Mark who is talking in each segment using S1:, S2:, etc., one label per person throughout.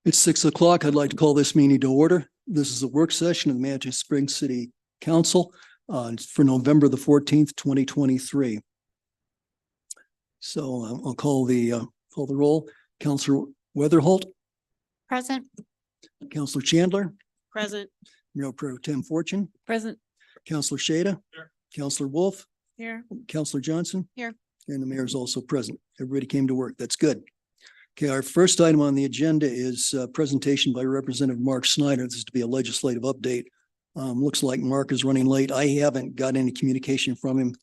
S1: It's 6 o'clock. I'd like to call this meeting to order. This is a work session of the Manatee Springs City Council for November the 14th, 2023. So I'll call the roll. Councilor Weatherholt,
S2: Present.
S1: Councilor Chandler,
S2: Present.
S1: Mayor Pro Tem Fortune,
S2: Present.
S1: Councilor Shada,
S2: Here.
S1: Councilor Wolf,
S2: Here.
S1: Councilor Johnson.
S2: Here.
S1: And the mayor is also present. Everybody came to work. That's good. Okay, our first item on the agenda is a presentation by Representative Mark Snyder. This is to be a legislative update. Looks like Mark is running late. I haven't got any communication from him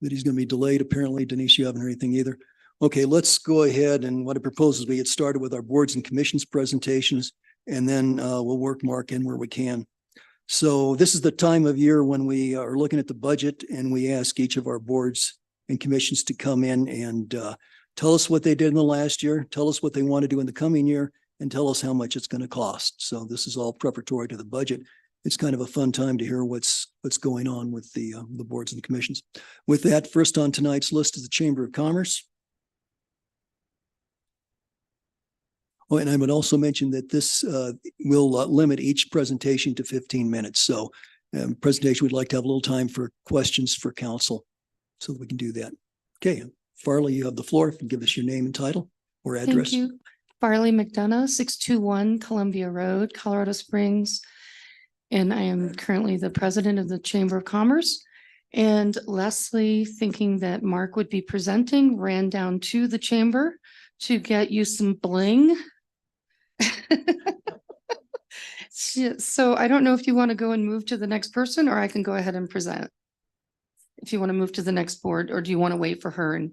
S1: that he's going to be delayed. Apparently, Denise, you haven't heard anything either. Okay, let's go ahead, and what I propose is we get started with our boards and commissions presentations, and then we'll work Mark in where we can. So this is the time of year when we are looking at the budget, and we ask each of our boards and commissions to come in and tell us what they did in the last year, tell us what they want to do in the coming year, and tell us how much it's going to cost. So this is all preparatory to the budget. It's kind of a fun time to hear what's going on with the boards and the commissions. With that, first on tonight's list is the Chamber of Commerce. Oh, and I would also mention that this will limit each presentation to 15 minutes. So presentation, we'd like to have a little time for questions for council so that we can do that. Okay. Farley, you have the floor. If you give us your name and title or address.
S3: Thank you. Farley McDonough, 621 Columbia Road, Colorado Springs. And I am currently the president of the Chamber of Commerce. And Leslie, thinking that Mark would be presenting, ran down to the chamber to get you some bling. So I don't know if you want to go and move to the next person, or I can go ahead and present. If you want to move to the next board, or do you want to wait for her? And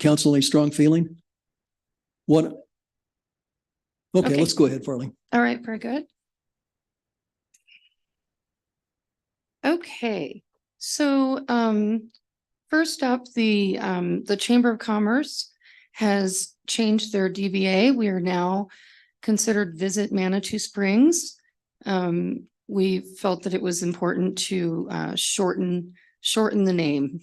S1: Council, any strong feeling? What? Okay,
S3: Okay.
S1: let's go ahead, Farley.
S3: all right, very good. Okay, so first up, the Chamber of Commerce has changed their DBA. We are now considered Visit Manitou Springs. We felt that it was important to shorten the name.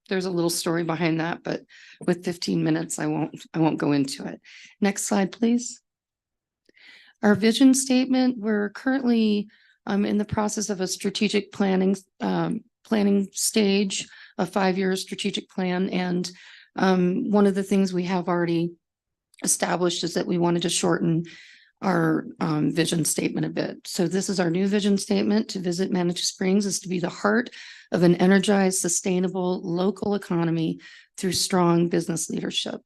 S3: There's a little story behind that, but with 15 minutes, I won't go into it. Next slide, please. Our vision statement, we're currently in the process of a strategic planning stage, a 5-year strategic plan. And one of the things we have already established is that we wanted to shorten our vision statement a bit. So this is our new vision statement. To Visit Manitou Springs is to be the heart of an energized, sustainable local economy through strong business leadership.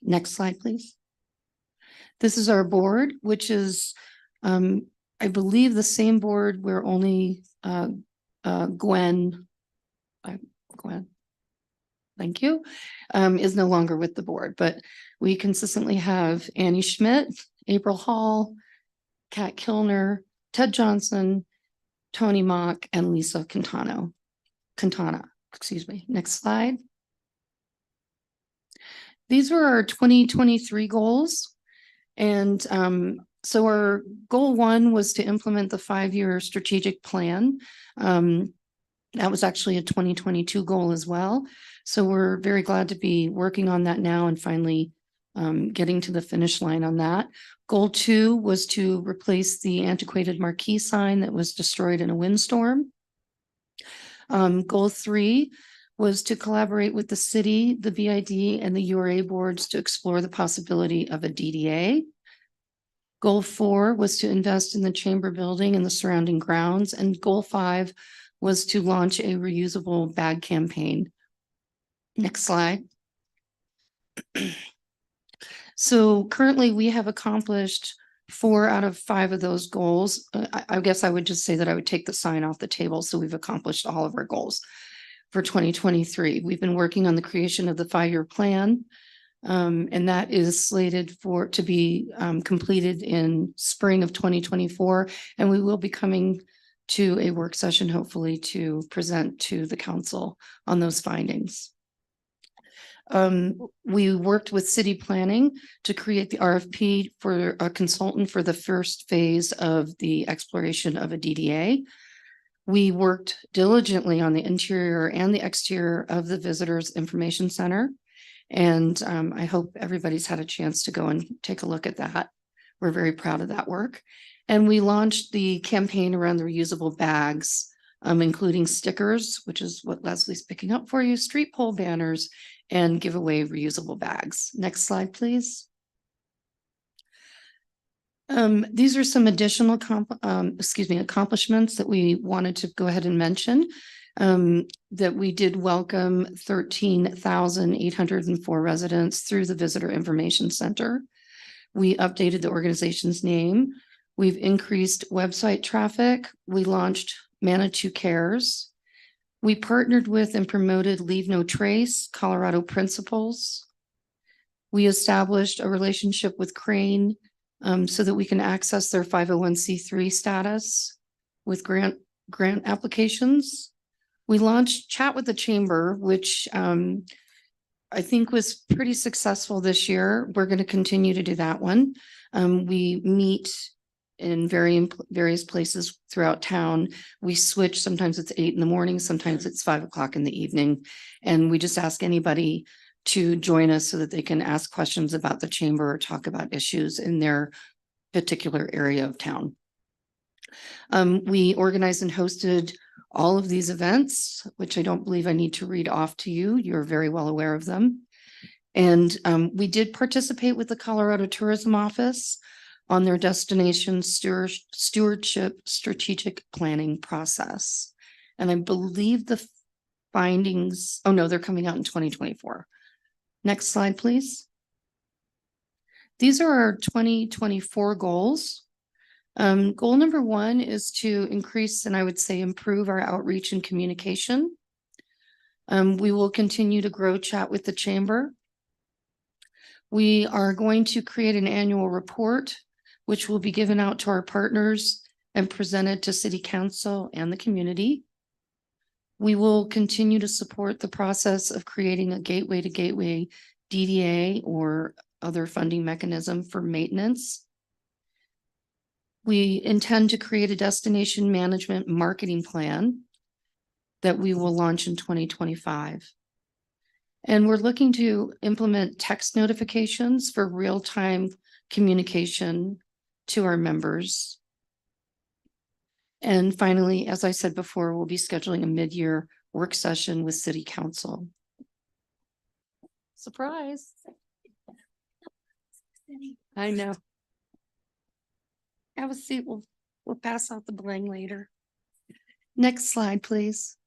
S3: Next slide, please. This is our board, which is, I believe, the same board where only Gwen, thank you, is no longer with the board, but we consistently have Annie Schmidt, April Hall, Kat Kilner, Ted Johnson, Tony Mock, and Lisa Quintana, excuse me. Next slide. These were our 2023 goals. And so our goal 1 was to implement the 5-year strategic plan. That was actually a 2022 goal as well. So we're very glad to be working on that now and finally getting to the finish line on that. Goal 2 was to replace the antiquated marquee sign that was destroyed in a windstorm. Goal 3 was to collaborate with the city, the BID, and the URA boards to explore the possibility of a DDA. Goal 4 was to invest in the chamber building and the surrounding grounds. And goal 5 was to launch a reusable bag campaign. Next slide. So currently we have accomplished 4 out of 5 of those goals. I guess I would just say that I would take the sign off the table. So we've accomplished all of our goals for 2023. We've been working on the creation of the 5-year plan. And that is slated to be completed in spring of 2024. And we will be coming to a work session, hopefully, to present to the council on those findings. We worked with city planning to create the RFP for a consultant for the first phase of the exploration of a DDA. We worked diligently on the interior and the exterior of the Visitors Information Center. And I hope everybody's had a chance to go and take a look at that. We're very proud of that work. And we launched the campaign around the reusable bags, including stickers, which is what Leslie's picking up for you, street pole banners, and giveaway reusable bags. Next slide, please. These are some additional accomplishments that we wanted to go ahead and mention. That we did welcome 13,804 residents through the Visitor Information Center. We updated the organization's name. We've increased website traffic. We launched Manitou Cares. We partnered with and promoted Leave No Trace, Colorado Principles. We established a relationship with Crane so that we can access their 501c3 status with grant applications. We launched Chat with the Chamber, which I think was pretty successful this year. We're going to continue to do that one. We meet in various places throughout town. We switch. Sometimes it's 8 in the morning. Sometimes it's 5 o'clock in the evening. And we just ask anybody to join us so that they can ask questions about the chamber or talk about issues in their particular area of town. We organized and hosted all of these events, which I don't believe I need to read off to you. You're very well aware of them. And we did participate with the Colorado Tourism Office on their destination stewardship strategic planning process. And I believe the findings, oh no, they're coming out in 2024. Next slide, please. These are our 2024 goals. Goal number 1 is to increase, and I would say improve, our outreach and communication. We will continue to grow Chat with the Chamber. We are going to create an annual report, which will be given out to our partners and presented to City Council and the community. We will continue to support the process of creating a gateway to gateway DDA or other funding mechanism for maintenance. We intend to create a destination management marketing plan that we will launch in 2025. And we're looking to implement text notifications for real-time communication to our members. And finally, as I said before, we'll be scheduling a mid-year work session with City Council. Surprise. I know. Have a seat. We'll pass out the bling later. Next slide, please.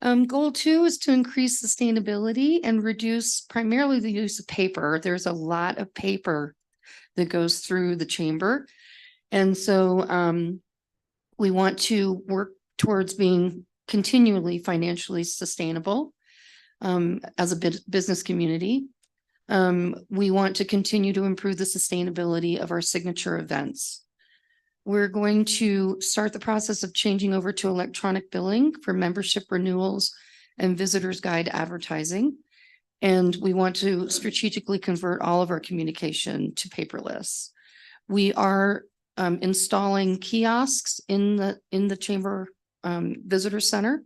S3: Goal 2 is to increase sustainability and reduce primarily the use of paper. There's a lot of paper that goes through the chamber. And so we want to work towards being continually financially sustainable as a business community. We want to continue to improve the sustainability of our signature events. We're going to start the process of changing over to electronic billing for membership renewals and visitors guide advertising. And we want to strategically convert all of our communication to paperless. We are installing kiosks in the chamber visitor center,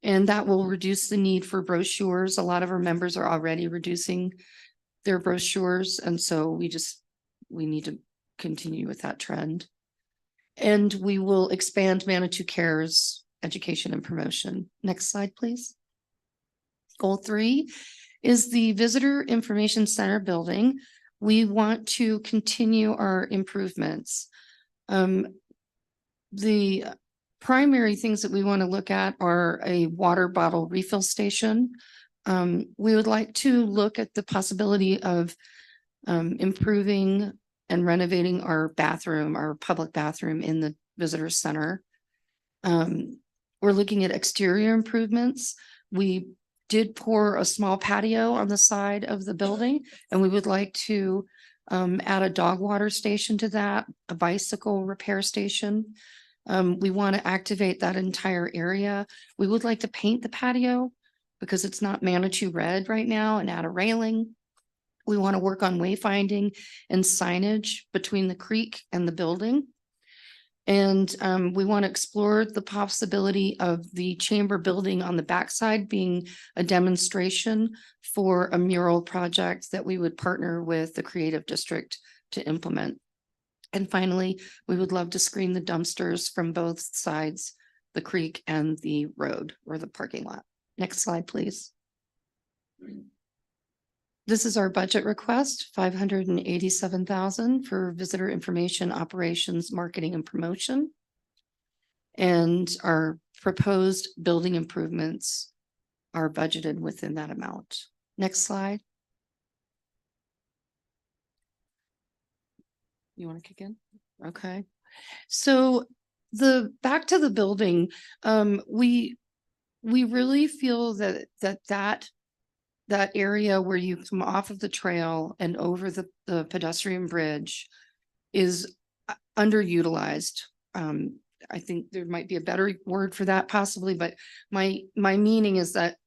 S3: and that will reduce the need for brochures. A lot of our members are already reducing their brochures, and so we need to continue with that trend. And we will expand Manitou Cares education and promotion. Next slide, please. Goal 3 is the Visitor Information Center building. We want to continue our improvements. The primary things that we want to look at are a water bottle refill station. We would like to look at the possibility of improving and renovating our public bathroom in the visitor center. We're looking at exterior improvements. We did pour a small patio on the side of the building, and we would like to add a dog water station to that, a bicycle repair station. We want to activate that entire area. We would like to paint the patio because it's not Manitou red right now, and add a railing. We want to work on wayfinding and signage between the creek and the building. And we want to explore the possibility of the chamber building on the backside being a demonstration for a mural project that we would partner with the Creative District to implement. And finally, we would love to screen the dumpsters from both sides, the creek and the road or the parking lot. Next slide, please. This is our budget request, $587,000 for visitor information, operations, marketing and promotion. And our proposed building improvements are budgeted within that amount. Next slide. You want to kick in? Okay. So back to the building, we really feel that area where you come off of the trail and over the pedestrian bridge is underutilized. I think there might be a better word for that possibly, but my meaning is that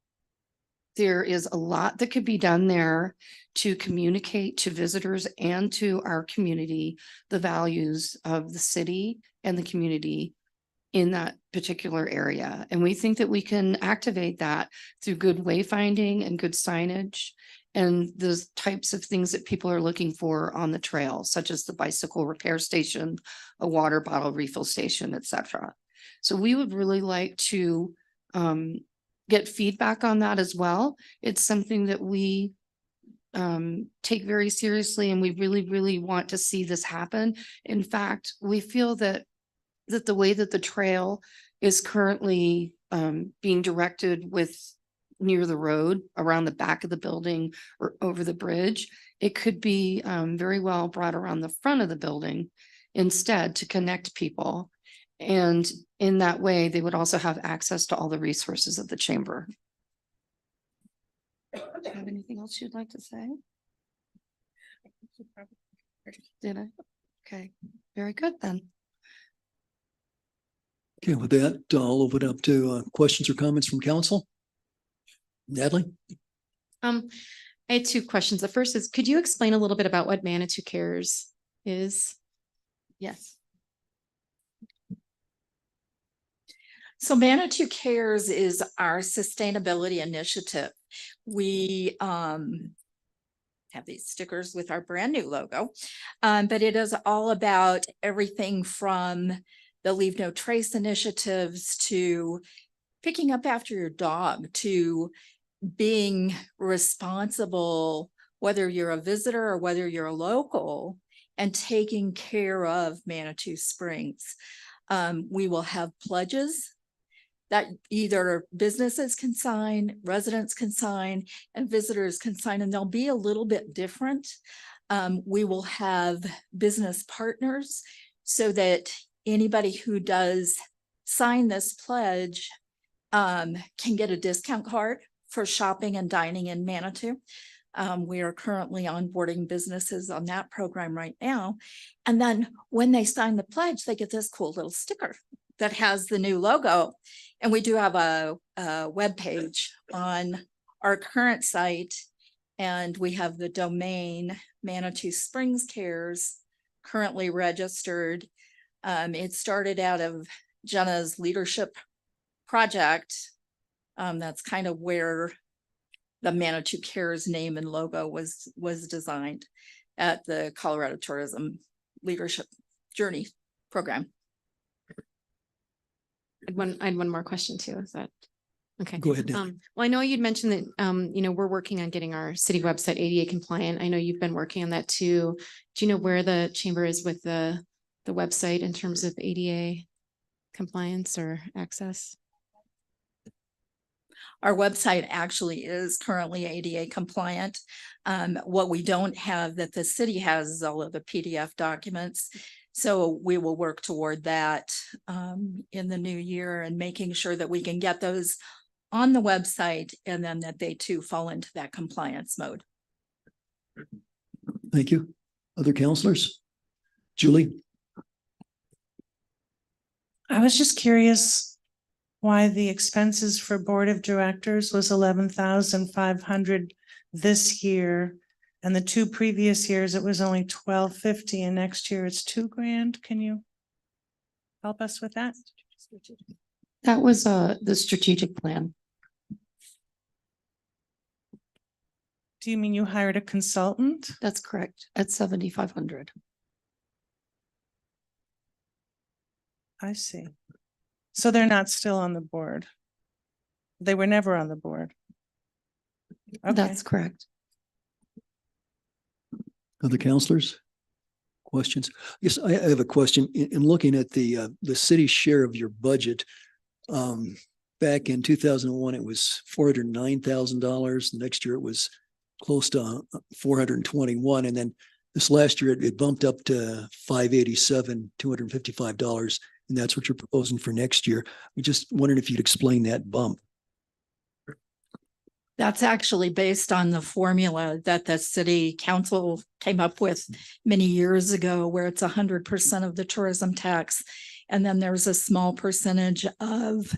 S3: there is a lot that could be done there to communicate to visitors and to our community the values of the city and the community in that particular area. And we think that we can activate that through good wayfinding and good signage and the types of things that people are looking for on the trail, such as the bicycle repair station, a water bottle refill station, etc. So we would really like to get feedback on that as well. It's something that we take very seriously, and we really, really want to see this happen. In fact, we feel that the way that the trail is currently being directed with near the road, around the back of the building or over the bridge, it could be very well brought around the front of the building instead to connect people. And in that way, they would also have access to all the resources of the chamber. Do you have anything else you'd like to say? Did I? Okay, very good then.
S1: Okay, with that, I'll open it up to questions or comments from council. Natalie?
S2: I had two questions. The first is, could you explain a little bit about what Manitou Cares is? Yes.
S4: So Manitou Cares is our sustainability initiative. We have these stickers with our brand new logo, but it is all about everything from the Leave No Trace initiatives to picking up after your dog, to being responsible, whether you're a visitor or whether you're a local, and taking care of Manitou Springs. We will have pledges that either businesses can sign, residents can sign, and visitors can sign, and they'll be a little bit different. We will have business partners so that anybody who does sign this pledge can get a discount card for shopping and dining in Manitou. We are currently onboarding businesses on that program right now. And then when they sign the pledge, they get this cool little sticker that has the new logo. And we do have a web page on our current site, and we have the domain Manitou Springs Cares currently registered. It started out of Jenna's leadership project. That's kind of where the Manitou Cares name and logo was designed at the Colorado Tourism Leadership Journey program.
S2: I had one more question too. Is that okay?
S1: Go ahead, Natalie.
S2: Well, I know you'd mentioned that we're working on getting our city website ADA compliant. I know you've been working on that too. Do you know where the chamber is with the website in terms of ADA compliance or access?
S4: Our website actually is currently ADA compliant. What we don't have that the city has is all of the PDF documents. So we will work toward that in the new year, and making sure that we can get those on the website, and then that they too fall into that compliance mode.
S1: Thank you. Other counselors? Julie?
S5: I was just curious why the expenses for board of directors was 11,500 this year. And the two previous years, it was only 1,250, and next year it's $2,000. Can you? help us with that?
S3: That was the strategic plan.
S5: Do you mean you hired a consultant?
S3: That's correct, at 7,500.
S5: I see. So they're not still on the board? They were never on the board? Okay.
S3: That's correct.
S1: Other counselors? Questions? Yes, I have a question. In looking at the city's share of your budget, back in 2001, it was $409,000. Next year, it was close to 421. And then this last year, it bumped up to 587, $255. And that's what you're proposing for next year. We just wondered if you'd explain that bump.
S4: That's actually based on the formula that the city council came up with many years ago, where it's 100% of the tourism tax. And then there's a small percentage of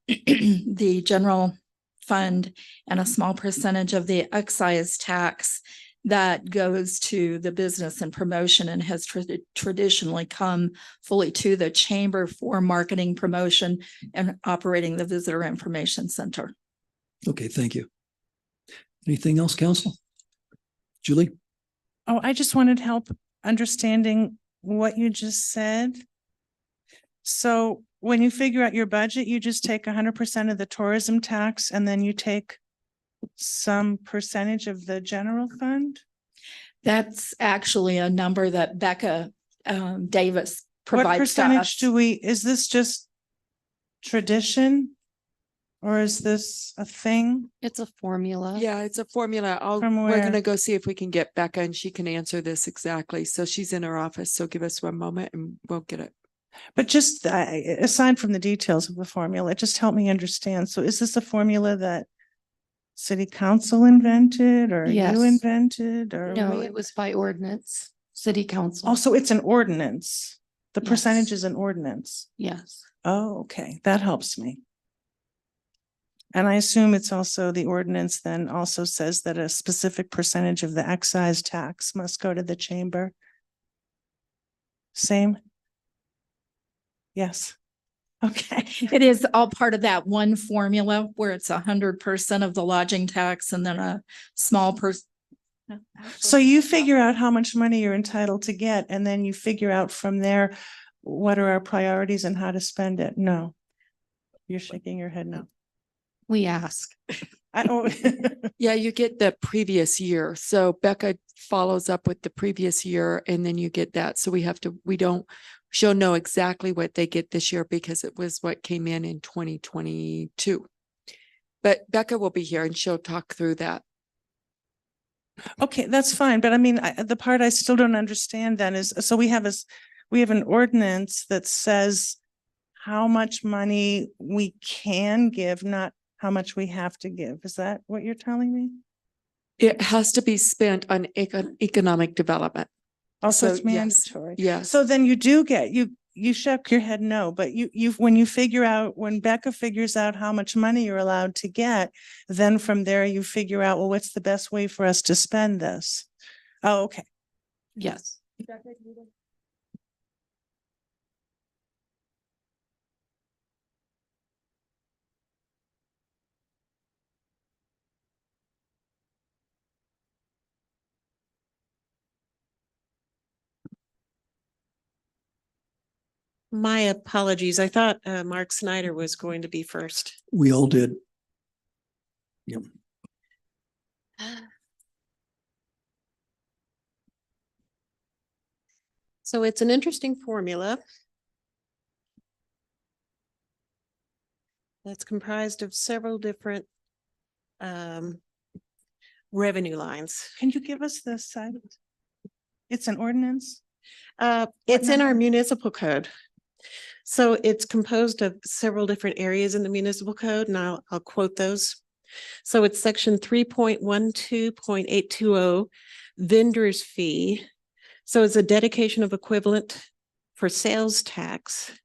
S4: the general fund and a small percentage of the excise tax that goes to the business and promotion and has traditionally come fully to the chamber for marketing, promotion, and operating the visitor information center.
S1: Okay, thank you. Anything else, council? Julie?
S5: Oh, I just wanted help understanding what you just said. So when you figure out your budget, you just take 100% of the tourism tax and then you take some percentage of the general fund?
S4: That's actually a number that Becca Davis
S5: What
S4: provides to
S5: percentage
S4: us.
S5: do we, is this just tradition? Or is this a thing?
S3: It's a formula.
S6: Yeah, it's a formula.
S5: From
S6: We're
S5: where?
S6: gonna go see if we can get Becca and she can answer this exactly. So she's in her office. So give us one moment and we'll get it.
S5: But just aside from the details of the formula, just help me understand. So is this a formula that city council invented or
S3: Yes.
S5: you invented or?
S3: No, it was by ordinance, city council.
S5: Also, it's an ordinance. The
S3: Yes.
S5: percentage is an ordinance.
S3: Yes,
S5: Oh, okay. That helps me. And I assume it's also the ordinance then also says that a specific percentage of the excise tax must go to the chamber. Same? Yes. Okay.
S4: It is all part of that one formula where it's 100% of the lodging tax and then a small
S5: So you figure out how much money you're entitled to get, and then you figure out from there, what are our priorities and how to spend it? No. You're shaking your head no.
S3: we ask.
S5: I don't.
S6: Yeah, you get the previous year. So Becca follows up with the previous year and then you get that. So she'll know exactly what they get this year because it was what came in 2022. But Becca will be here and she'll talk through that.
S5: Okay, that's fine. But I mean, the part I still don't understand then is, so we have an ordinance that says how much money we can give, not how much we have to give. Is that what you're telling me?
S6: It has to be spent on economic development.
S5: Also,
S6: So,
S5: it's
S6: yes,
S5: mandatory.
S6: yes.
S5: So then you do get, you shook your head no, but when Becca figures out how much money you're allowed to get, then from there you figure out, well, what's the best way for us to spend this? Oh, okay.
S3: Yes.
S7: My apologies. I thought Mark Snyder was going to be first.
S1: We all did. Yep.
S7: So it's an interesting formula that's comprised of several different revenue lines.
S5: Can you give us the side? It's an ordinance?
S7: It's in our
S5: number?
S7: municipal code. So it's composed of several different areas in the municipal code, and I'll quote those. So it's section 3.12.820, vendor's fee. So it's a dedication of equivalent for sales tax.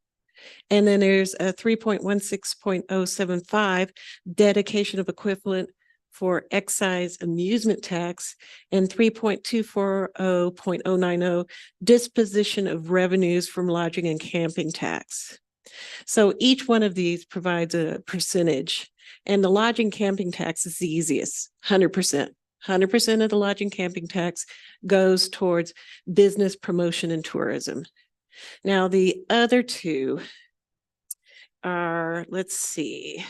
S7: And then there's a 3.16.075, dedication of equivalent for excise amusement tax and 3.240.090 disposition of revenues from lodging and camping tax. So each one of these provides a percentage, and the lodging camping tax is the easiest, 100%. 100% of the lodging camping tax goes towards business promotion and tourism. Now, the other two are, let's see,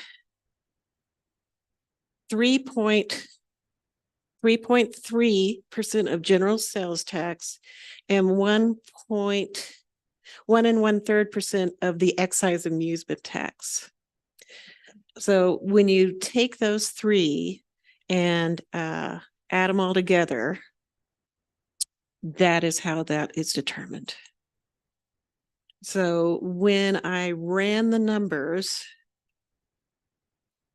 S7: 3.3% of general sales tax and 1.1 of the excise amusement tax. So when you take those three and add them all together, that is how that is determined. So when I ran the numbers,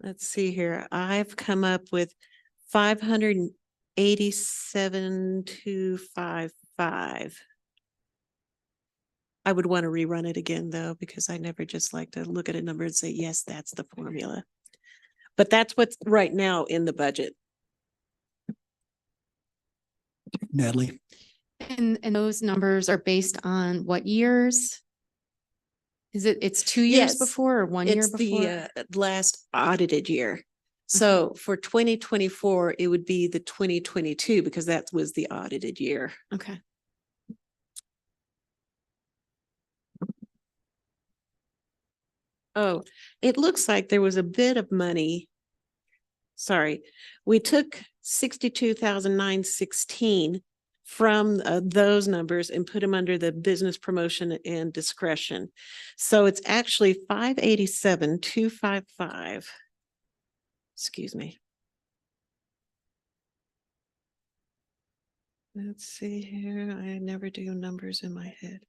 S7: let's see here, I've come up with 587,255. I would want to rerun it again though, because I never just like to look at a number and say, yes, that's the formula. But that's what's right now in the budget.
S1: Natalie?
S2: And those numbers are based on what years? It's 2 years
S7: Yes,
S2: before or 1 year
S7: It's
S2: before?
S7: the last audited year. So for 2024, it would be the 2022 because that was the audited year.
S2: Okay.
S7: Oh, it looks like there was a bit of money. Sorry, we took 62,916 from those numbers and put them under the business promotion and discretion. So it's actually 587,255. Excuse me. Let's see here. I never do numbers in my head.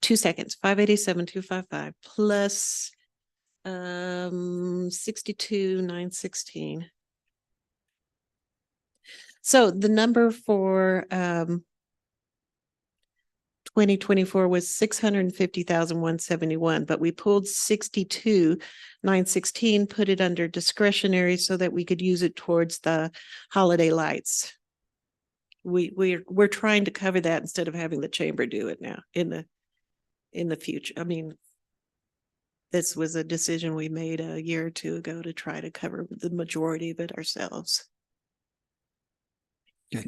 S7: 2 seconds, 587,255 plus 62,916. So the number for 2024 was 650,171, but we pulled 62,916, put it under discretionary so that we could use it towards the holiday lights. We're trying to cover that instead of having the chamber do it now in the future. I mean, this was a decision we made a year or two ago to try to cover the majority of it ourselves.
S1: Okay,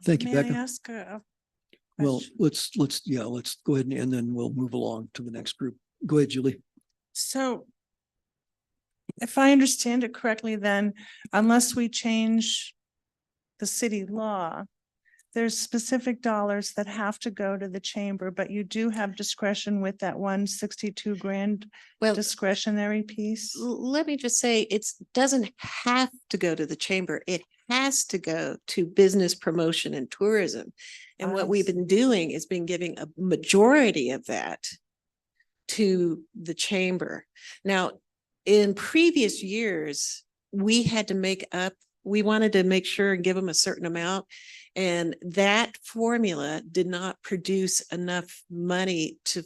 S1: thank you,
S5: May I
S1: Becca.
S5: ask a
S1: Well,
S5: question?
S1: let's go ahead and then we'll move along to the next group. Go ahead, Julie.
S5: So if I understand it correctly, then unless we change the city law, there's specific dollars that have to go to the chamber, but you do have discretion with that 162 grand
S7: Well,
S5: discretionary piece.
S7: let me just say, it doesn't have to go to the chamber. It has to go to business promotion and tourism. And what we've been doing is been giving a majority of that to the chamber. Now, in previous years, we had to we wanted to make sure and give them a certain amount. And that formula did not produce enough money to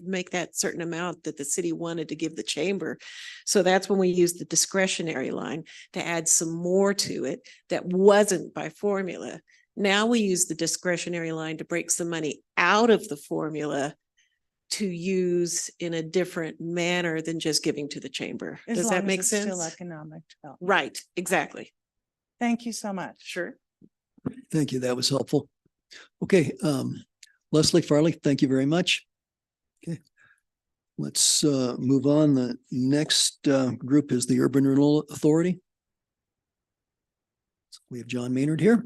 S7: make that certain amount that the city wanted to give the chamber. So that's when we used the discretionary line to add some more to it that wasn't by formula. Now we use the discretionary line to break some money out of the formula to use in a different manner than just giving to the chamber.
S5: As
S7: Does
S5: long
S7: that
S5: as
S7: make
S5: it's still
S7: sense?
S5: economic development.
S7: Right, exactly.
S5: Thank you so much.
S7: Sure.
S1: Thank you. That was helpful. Okay, Leslie Farley, thank you very much. Okay, let's move on. The next group is the Urban Renewal Authority. So we have John Maynard here.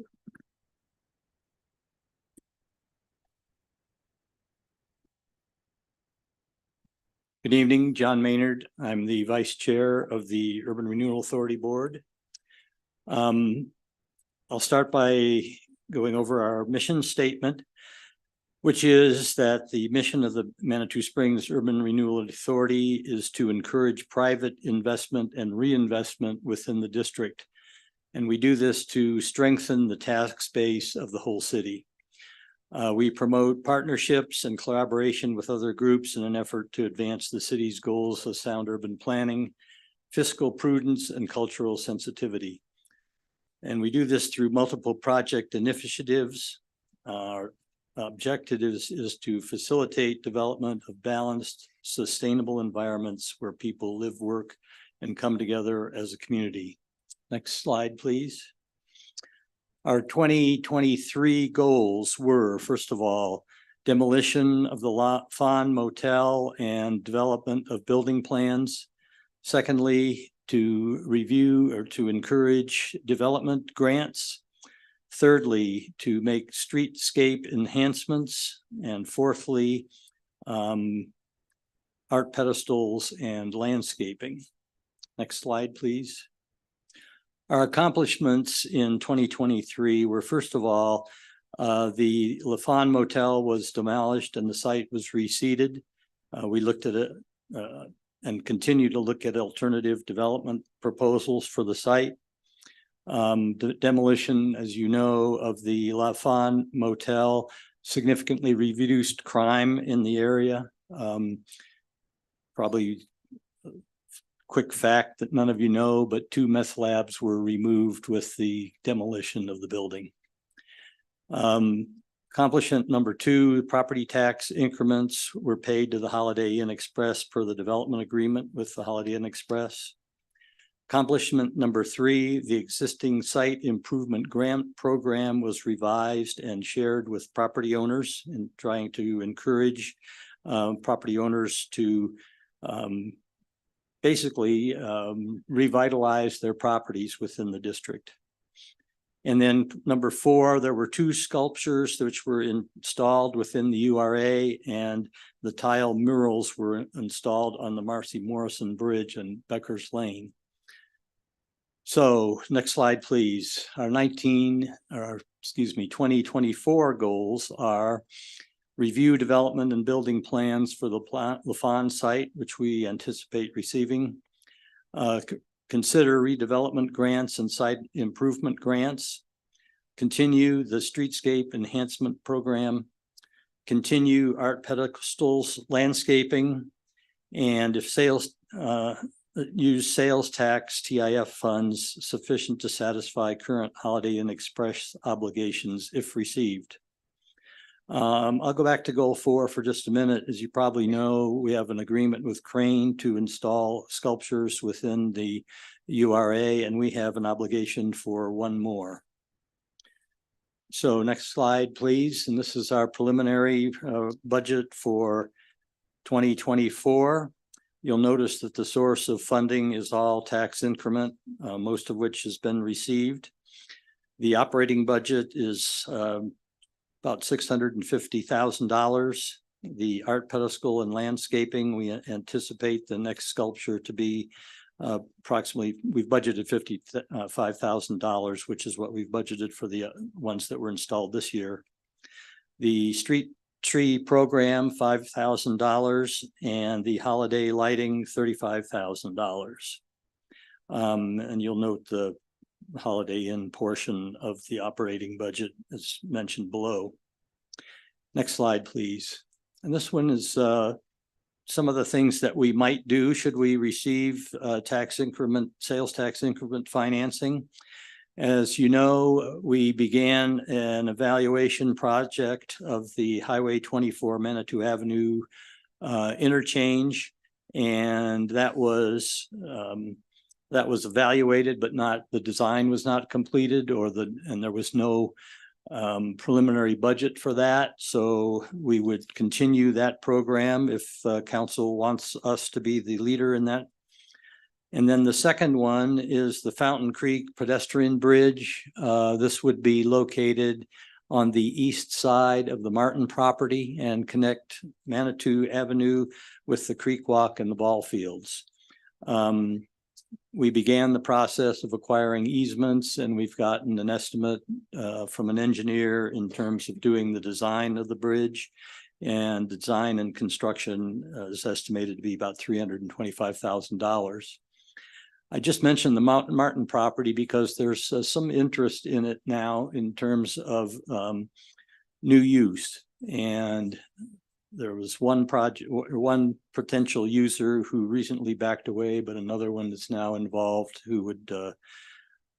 S8: Good evening, John Maynard. I'm the Vice Chair of the Urban Renewal Authority Board. I'll start by going over our mission statement, which is that the mission of the Manitou Springs Urban Renewal Authority is to encourage private investment and reinvestment within the district. And we do this to strengthen the tax base of the whole city. We promote partnerships and collaboration with other groups in an effort to advance the city's goals of sound urban planning, fiscal prudence, and cultural sensitivity. And we do this through multiple project initiatives. Our objective is to facilitate development of balanced, sustainable environments where people live, work, and come together as a community. Next slide, please. Our 2023 goals were, first of all, demolition of the La Fawn Motel and development of building plans. Secondly, to review or to encourage development grants. Thirdly, to make streetscape enhancements. And fourthly, art pedestals and landscaping. Next slide, please. Our accomplishments in 2023 were, first of all, the La Fawn Motel was demolished and the site was reseeded. We looked at it and continue to look at alternative development proposals for the site. The demolition, as you know, of the La Fawn Motel significantly reduced crime in the area. Probably quick fact that none of you know, but 2 meth labs were removed with the demolition of the building. Accomplishment number 2, property tax increments were paid to the Holiday Inn Express per the development agreement with the Holiday Inn Express. Accomplishment number 3, the existing site improvement grant program was revised and shared with property owners in trying to encourage property owners to basically revitalize their properties within the district. And then number 4, there were 2 sculptures which were installed within the URA, and the tile murals were installed on the Marcy Morrison Bridge and Becker's Lane. So next slide, please. Our 2024 goals are review development and building plans for the La Fawn site, which we anticipate receiving. Consider redevelopment grants and site improvement grants. Continue the streetscape enhancement program. Continue art pedestals landscaping. And if sales, use sales tax TIF funds sufficient to satisfy current Holiday Inn Express obligations if received. I'll go back to goal 4 for just a minute. As you probably know, we have an agreement with Crane to install sculptures within the URA, and we have an obligation for 1 more. So next slide, please. And this is our preliminary budget for 2024. You'll notice that the source of funding is all tax increment, most of which has been received. The operating budget is about $650,000. The art pedestal and landscaping, we anticipate the next sculpture to be approximately, we've budgeted $55,000, which is what we've budgeted for the ones that were installed this year. The street tree program, $5,000, and the holiday lighting, $35,000. And you'll note the Holiday Inn portion of the operating budget as mentioned below. Next slide, please. And this one is some of the things that we might do should we receive sales tax increment financing. As you know, we began an evaluation project of the Highway 24 Manitou Avenue interchange, and that was evaluated, but the design was not completed, and there was no preliminary budget for that. So we would continue that program if council wants us to be the leader in that. And then the second one is the Fountain Creek pedestrian bridge. This would be located on the east side of the Martin property and connect Manitou Avenue with the Creek Walk and the ball fields. We began the process of acquiring easements, and we've gotten an estimate from an engineer in terms of doing the design of the bridge. And design and construction is estimated to be about $325,000. I just mentioned the Martin property because there's some interest in it now in terms of new use. And there was one project, one potential user who recently backed away, but another one that's now involved who would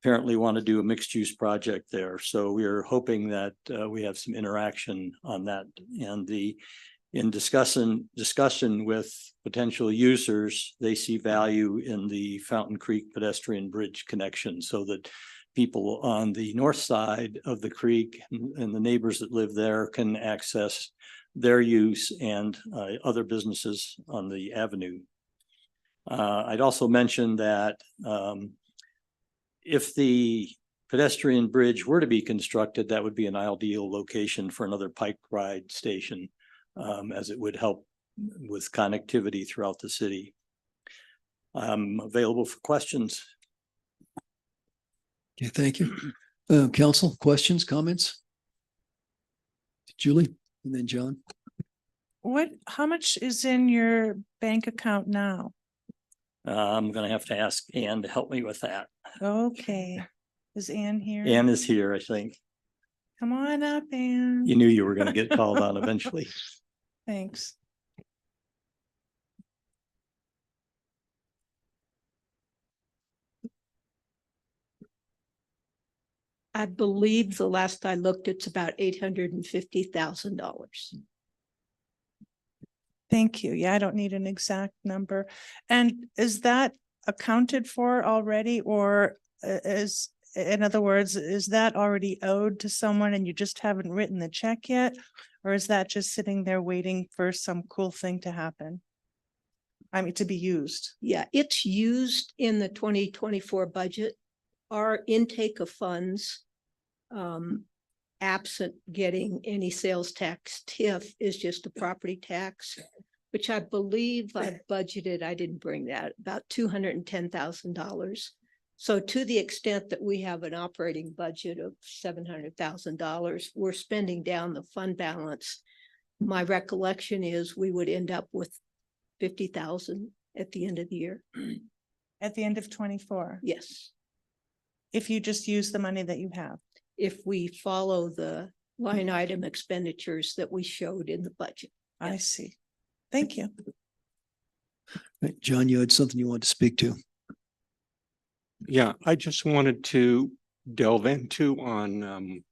S8: apparently want to do a mixed use project there. So we are hoping that we have some interaction on that. And in discussion with potential users, they see value in the Fountain Creek pedestrian bridge connection so that people on the north side of the creek and the neighbors that live there can access their use and other businesses on the avenue. I'd also mention that if the pedestrian bridge were to be constructed, that would be an ideal location for another Pike Ride station, as it would help with connectivity throughout the city. I'm available for questions.
S1: Okay, thank you. Council, questions, comments? Julie, and then John.
S5: How much is in your bank account now?
S8: I'm gonna have to ask Ann to help me with that.
S5: Okay. Is Ann here?
S8: Ann is here, I think.
S5: Come on up, Ann.
S8: You knew you were gonna get called on eventually.
S5: Thanks.
S9: I believe the last I looked, it's about $850,000.
S5: Thank you. Yeah, I don't need an exact number. And is that accounted for already, or in other words, is that already owed to someone and you just haven't written the check yet? Or is that just sitting there waiting for some cool thing to happen? I mean, to be used?
S9: Yeah, it's used in the 2024 budget. Our intake of funds, absent getting any sales tax TIF, is just a property tax, which I believe I budgeted, I didn't bring that, about $210,000. So to the extent that we have an operating budget of $700,000, we're spending down the fund balance. My recollection is we would end up with 50,000 at the end of the year.
S5: At the end of 24?
S9: Yes,
S5: If you just use the money that you have?
S9: if we follow the line item expenditures that we showed in the budget.
S5: I see. Thank you.
S1: Right, John, you had something you wanted to speak to.
S10: Yeah, I just wanted to delve into on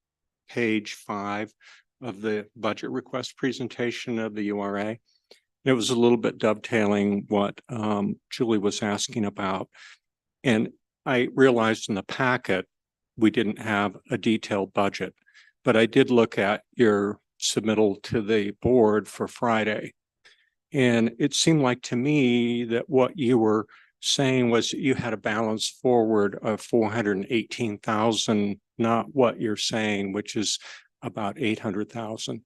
S10: page 5 of the budget request presentation of the URA. It was a little bit dovetailing what Julie was asking about. And I realized in the packet, we didn't have a detailed budget, but I did look at your submittal to the board for Friday. And it seemed like to me that what you were saying was you had a balance forward of 418,000, not what you're saying, which is about 800,000.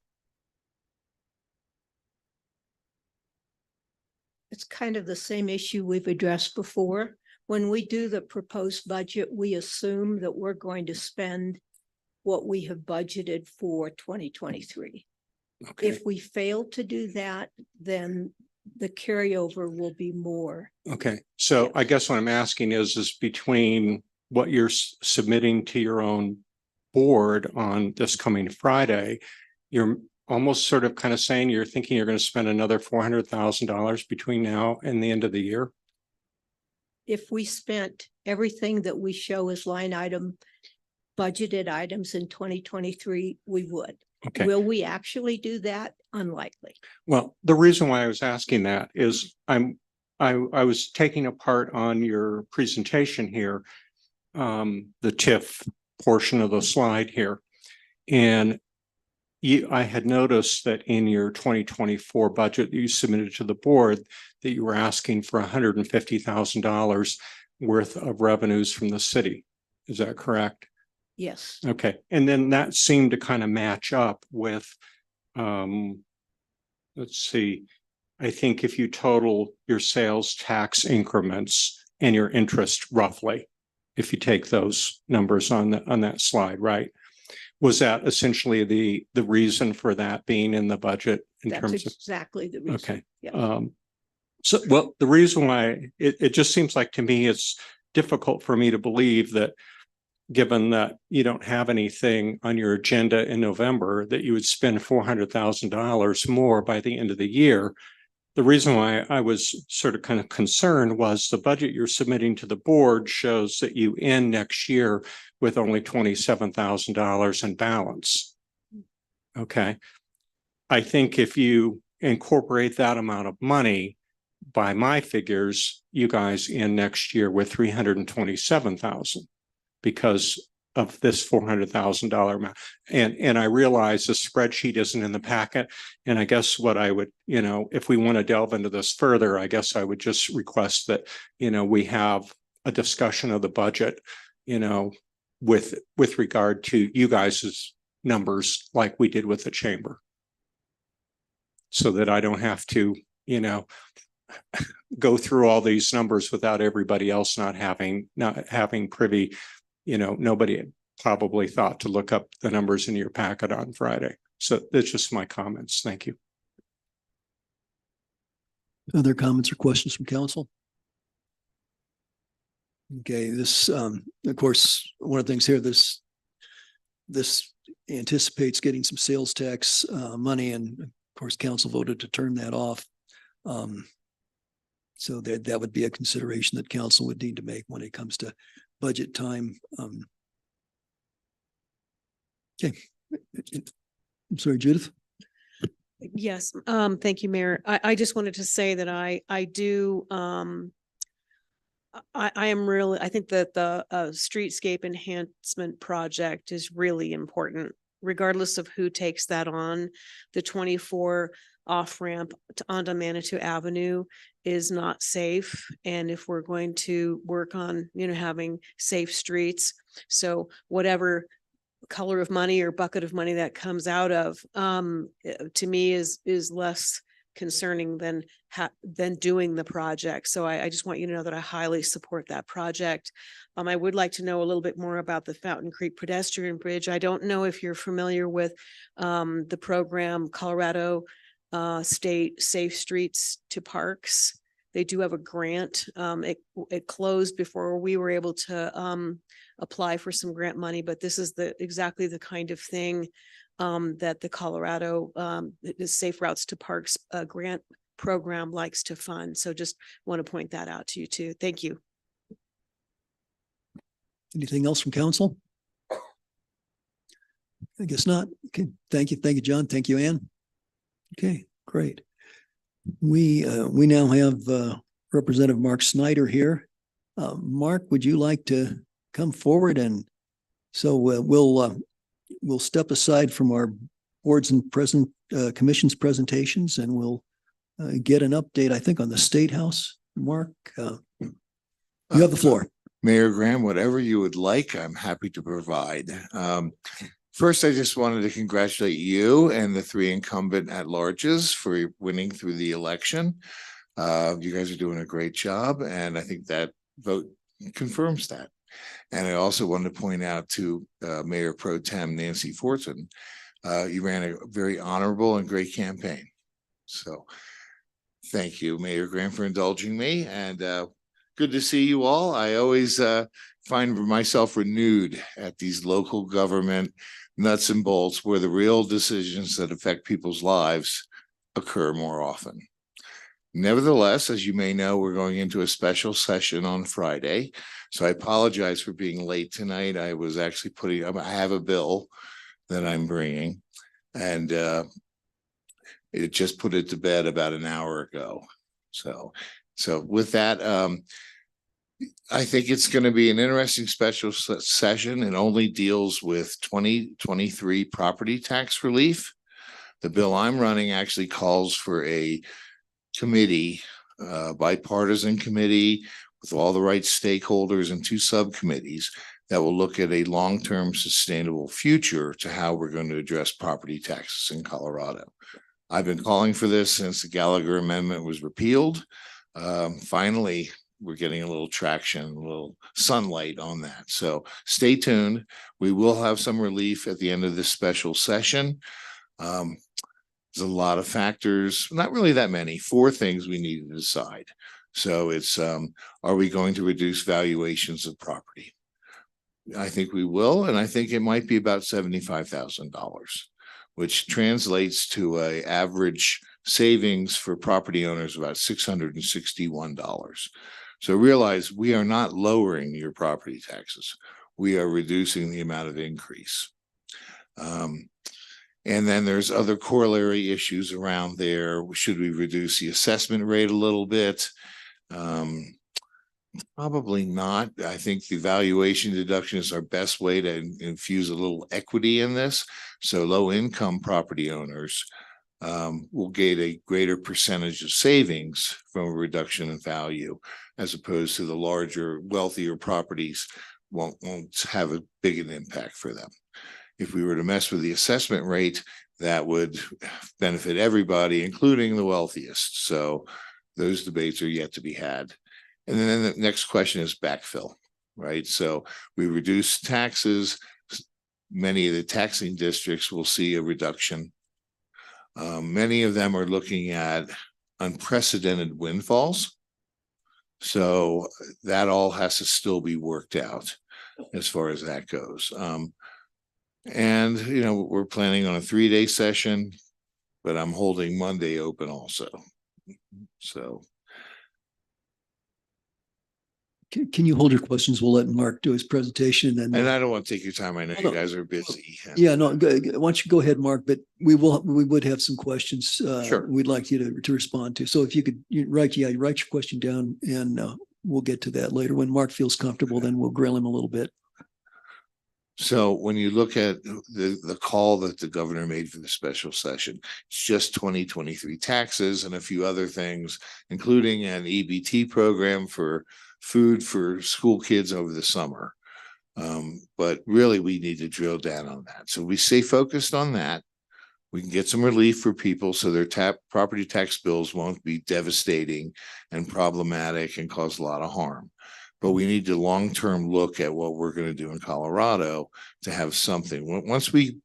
S9: It's kind of the same issue we've addressed before. When we do the proposed budget, we assume that we're going to spend what we have budgeted for 2023.
S10: Okay.
S9: If we fail to do that, then the carryover will be more.
S10: Okay. So I guess what I'm asking is between what you're submitting to your own board on this coming Friday, you're almost sort of kind of saying you're thinking you're going to spend another $400,000 between now and the end of the year?
S9: If we spent everything that we show as line item budgeted items in 2023, we would.
S10: Okay.
S9: Will we actually do that? Unlikely.
S10: Well, the reason why I was asking that is I was taking apart on your presentation here, the TIF portion of the slide here. And I had noticed that in your 2024 budget that you submitted to the board that you were asking for $150,000 worth of revenues from the city. Is that correct?
S9: Yes.
S10: Okay. And then that seemed to kind of match up with, let's see, I think if you total your sales tax increments and your interest roughly, if you take those numbers on that slide, right? Was that essentially the reason for that being in the budget in
S9: That's
S10: terms of?
S9: exactly the reason.
S10: Okay.
S9: Yeah.
S10: So, well, the reason why it just seems like to me it's difficult for me to believe that given that you don't have anything on your agenda in November, that you would spend $400,000 more by the end of the year. The reason why I was sort of kind of concerned was the budget you're submitting to the board shows that you end next year with only $27,000 in balance. Okay. I think if you incorporate that amount of money, by my figures, you guys end next year with $327,000 because of this $400,000 amount. And I realize the spreadsheet isn't in the packet. And I guess what I would, if we want to delve into this further, I guess I would just request that, we have a discussion of the budget, with regard to you guys' numbers like we did with the chamber. So that I don't have to, go through all these numbers without everybody else not having privy. Nobody probably thought to look up the numbers in your packet on Friday. So that's just my comments. Thank you.
S1: Other comments or questions from council? Okay, this, of course, one of the things here, this anticipates getting some sales tax money, and of course, council voted to turn that off. So that would be a consideration that council would need to make when it comes to budget time. Okay. I'm sorry, Judith.
S7: Yes, thank you, Mayor. I just wanted to say that I am really, I think that the streetscape enhancement project is really important, regardless of who takes that on. The 24 off-ramp onto Manitou Avenue is not safe. And if we're going to work on, having safe streets, so whatever color of money or bucket of money that comes out of, to me is less concerning than doing the project. So I just want you to know that I highly support that project. I would like to know a little bit more about the Fountain Creek pedestrian bridge. I don't know if you're familiar with the program Colorado State Safe Streets to Parks. They do have a grant. It closed before we were able to apply for some grant money, but this is exactly the kind of thing that the Colorado the Safe Routes to Parks grant program likes to fund. So just want to point that out to you too. Thank you.
S1: Anything else from council? I guess not. Okay, thank you. Thank you, John. Thank you, Ann. Okay, great. We now have Representative Mark Snyder here. Mark, would you like to come forward? And so we'll step aside from our boards and commission's presentations, and we'll get an update, I think, on the State House. Mark, you have the floor.
S11: Mayor Graham, whatever you would like, I'm happy to provide. First, I just wanted to congratulate you and the 3 incumbent at-larges for winning through the election. You guys are doing a great job, and I think that vote confirms that. And I also wanted to point out to Mayor Pro Tem Nancy Fortin, you ran a very honorable and great campaign. So thank you, Mayor Graham, for indulging me, and good to see you all. I always find myself renewed at these local government nuts and bolts where the real decisions that affect people's lives occur more often. Nevertheless, as you may know, we're going into a special session on Friday. So I apologize for being late tonight. I was actually I have a bill that I'm bringing, and it just put it to bed about an hour ago. So with that, I think it's going to be an interesting special session. It only deals with 2023 property tax relief. The bill I'm running actually calls for a committee, bipartisan committee with all the right stakeholders and 2 subcommittees that will look at a long-term sustainable future to how we're going to address property taxes in Colorado. I've been calling for this since the Gallagher Amendment was repealed. Finally, we're getting a little traction, a little sunlight on that. So stay tuned. We will have some relief at the end of this special session. There's a lot of factors, not really that many, 4 things we need to decide. So it's, are we going to reduce valuations of property? I think we will, and I think it might be about $75,000, which translates to a average savings for property owners about $661. So realize we are not lowering your property taxes. We are reducing the amount of increase. And then there's other corollary issues around there. Should we reduce the assessment rate a little bit? Probably not. I think the valuation deduction is our best way to infuse a little equity in this. So low income property owners will get a greater percentage of savings from a reduction in value, as opposed to the larger, wealthier properties won't have a big an impact for them. If we were to mess with the assessment rate, that would benefit everybody, including the wealthiest. So those debates are yet to be had. And then the next question is backfill, right? So we reduce taxes. Many of the taxing districts will see a reduction. Many of them are looking at unprecedented windfalls. So that all has to still be worked out as far as that goes. And, you know, we're planning on a 3-day session, but I'm holding Monday open also. So.
S1: Can you hold your questions? We'll let Mark do his presentation and.
S11: And I don't want to take your time. I know you guys are busy.
S1: Yeah, no, why don't you go ahead, Mark, but we would have some questions.
S11: Sure.
S1: We'd like you to respond to. So if you could write your question down and we'll get to that later. When Mark feels comfortable, then we'll grill him a little bit.
S11: So when you look at the call that the governor made for the special session, it's just 2023 taxes and a few other things, including an EBT program for food for school kids over the summer. But really, we need to drill down on that. So we stay focused on that. We can get some relief for people so their property tax bills won't be devastating and problematic and cause a lot of harm. But we need to long-term look at what we're going to do in Colorado to have something. Once we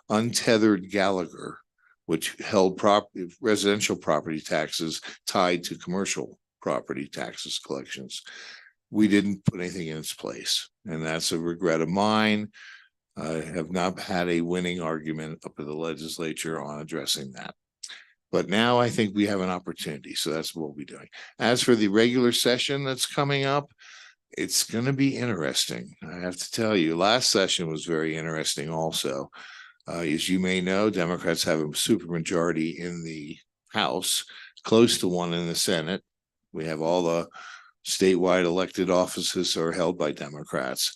S11: untethered Gallagher, which held residential property taxes tied to commercial property taxes collections, we didn't put anything in its place. And that's a regret of mine. I have not had a winning argument up at the legislature on addressing that. But now I think we have an opportunity. So that's what we'll be doing. As for the regular session that's coming up, it's going to be interesting. I have to tell you, last session was very interesting also. As you may know, Democrats have a supermajority in the House, close to one in the Senate. We have all the statewide elected offices are held by Democrats.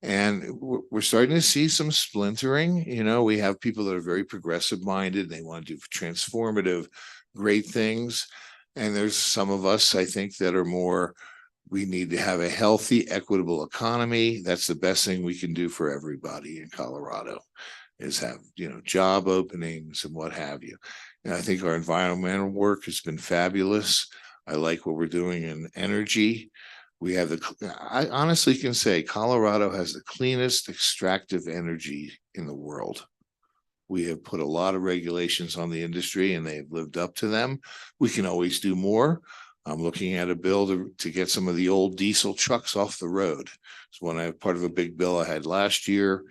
S11: And we're starting to see some splintering. You know, we have people that are very progressive minded. They want to do transformative, great things. And there's some of us, I think, that are more, we need to have a healthy, equitable economy. That's the best thing we can do for everybody in Colorado, is have, you know, job openings and what have you. And I think our environmental work has been fabulous. I like what we're doing in energy. We have I honestly can say Colorado has the cleanest extractive energy in the world. We have put a lot of regulations on the industry and they've lived up to them. We can always do more. I'm looking at a bill to get some of the old diesel trucks off the road. It's part of a big bill I had last year.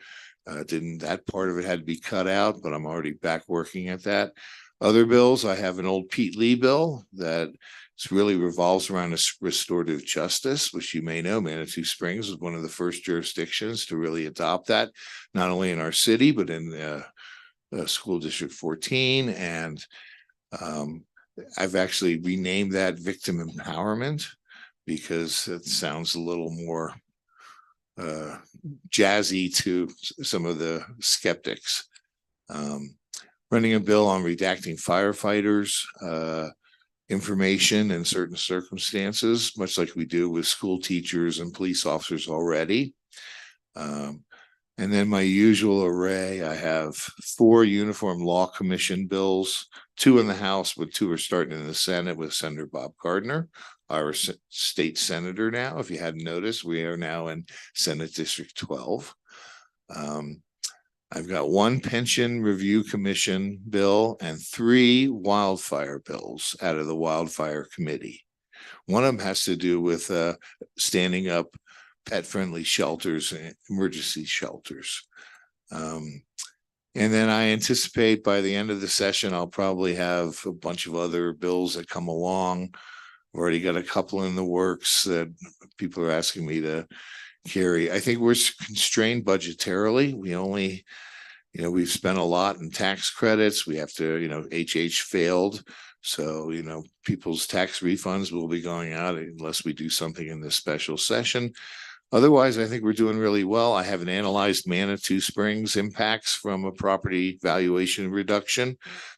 S11: That part of it had to be cut out, but I'm already back working at that. Other bills, I have an old Pete Lee bill that really revolves around restorative justice, which you may know, Manitou Springs was one of the first jurisdictions to really adopt that, not only in our city, but in School District 14. And I've actually renamed that victim empowerment because it sounds a little more jazzy to some of the skeptics. Running a bill on redacting firefighters information in certain circumstances, much like we do with school teachers and police officers already. And then my usual array, I have 4 Uniform Law Commission bills, 2 in the House, but 2 are starting in the Senate with Senator Bob Gardner, our state senator now. If you hadn't noticed, we are now in Senate District 12. I've got 1 pension review commission bill and 3 wildfire bills out of the wildfire committee. One of them has to do with standing up pet-friendly shelters and emergency shelters. And then I anticipate by the end of the session, I'll probably have a bunch of other bills that come along. I've already got a couple in the works that people are asking me to carry. I think we're constrained budgetarily. We only, we've spent a lot in tax credits. We have to, HH failed. So, people's tax refunds will be going out unless we do something in this special session. Otherwise, I think we're doing really well. I haven't analyzed Manitou Springs impacts from a property valuation reduction,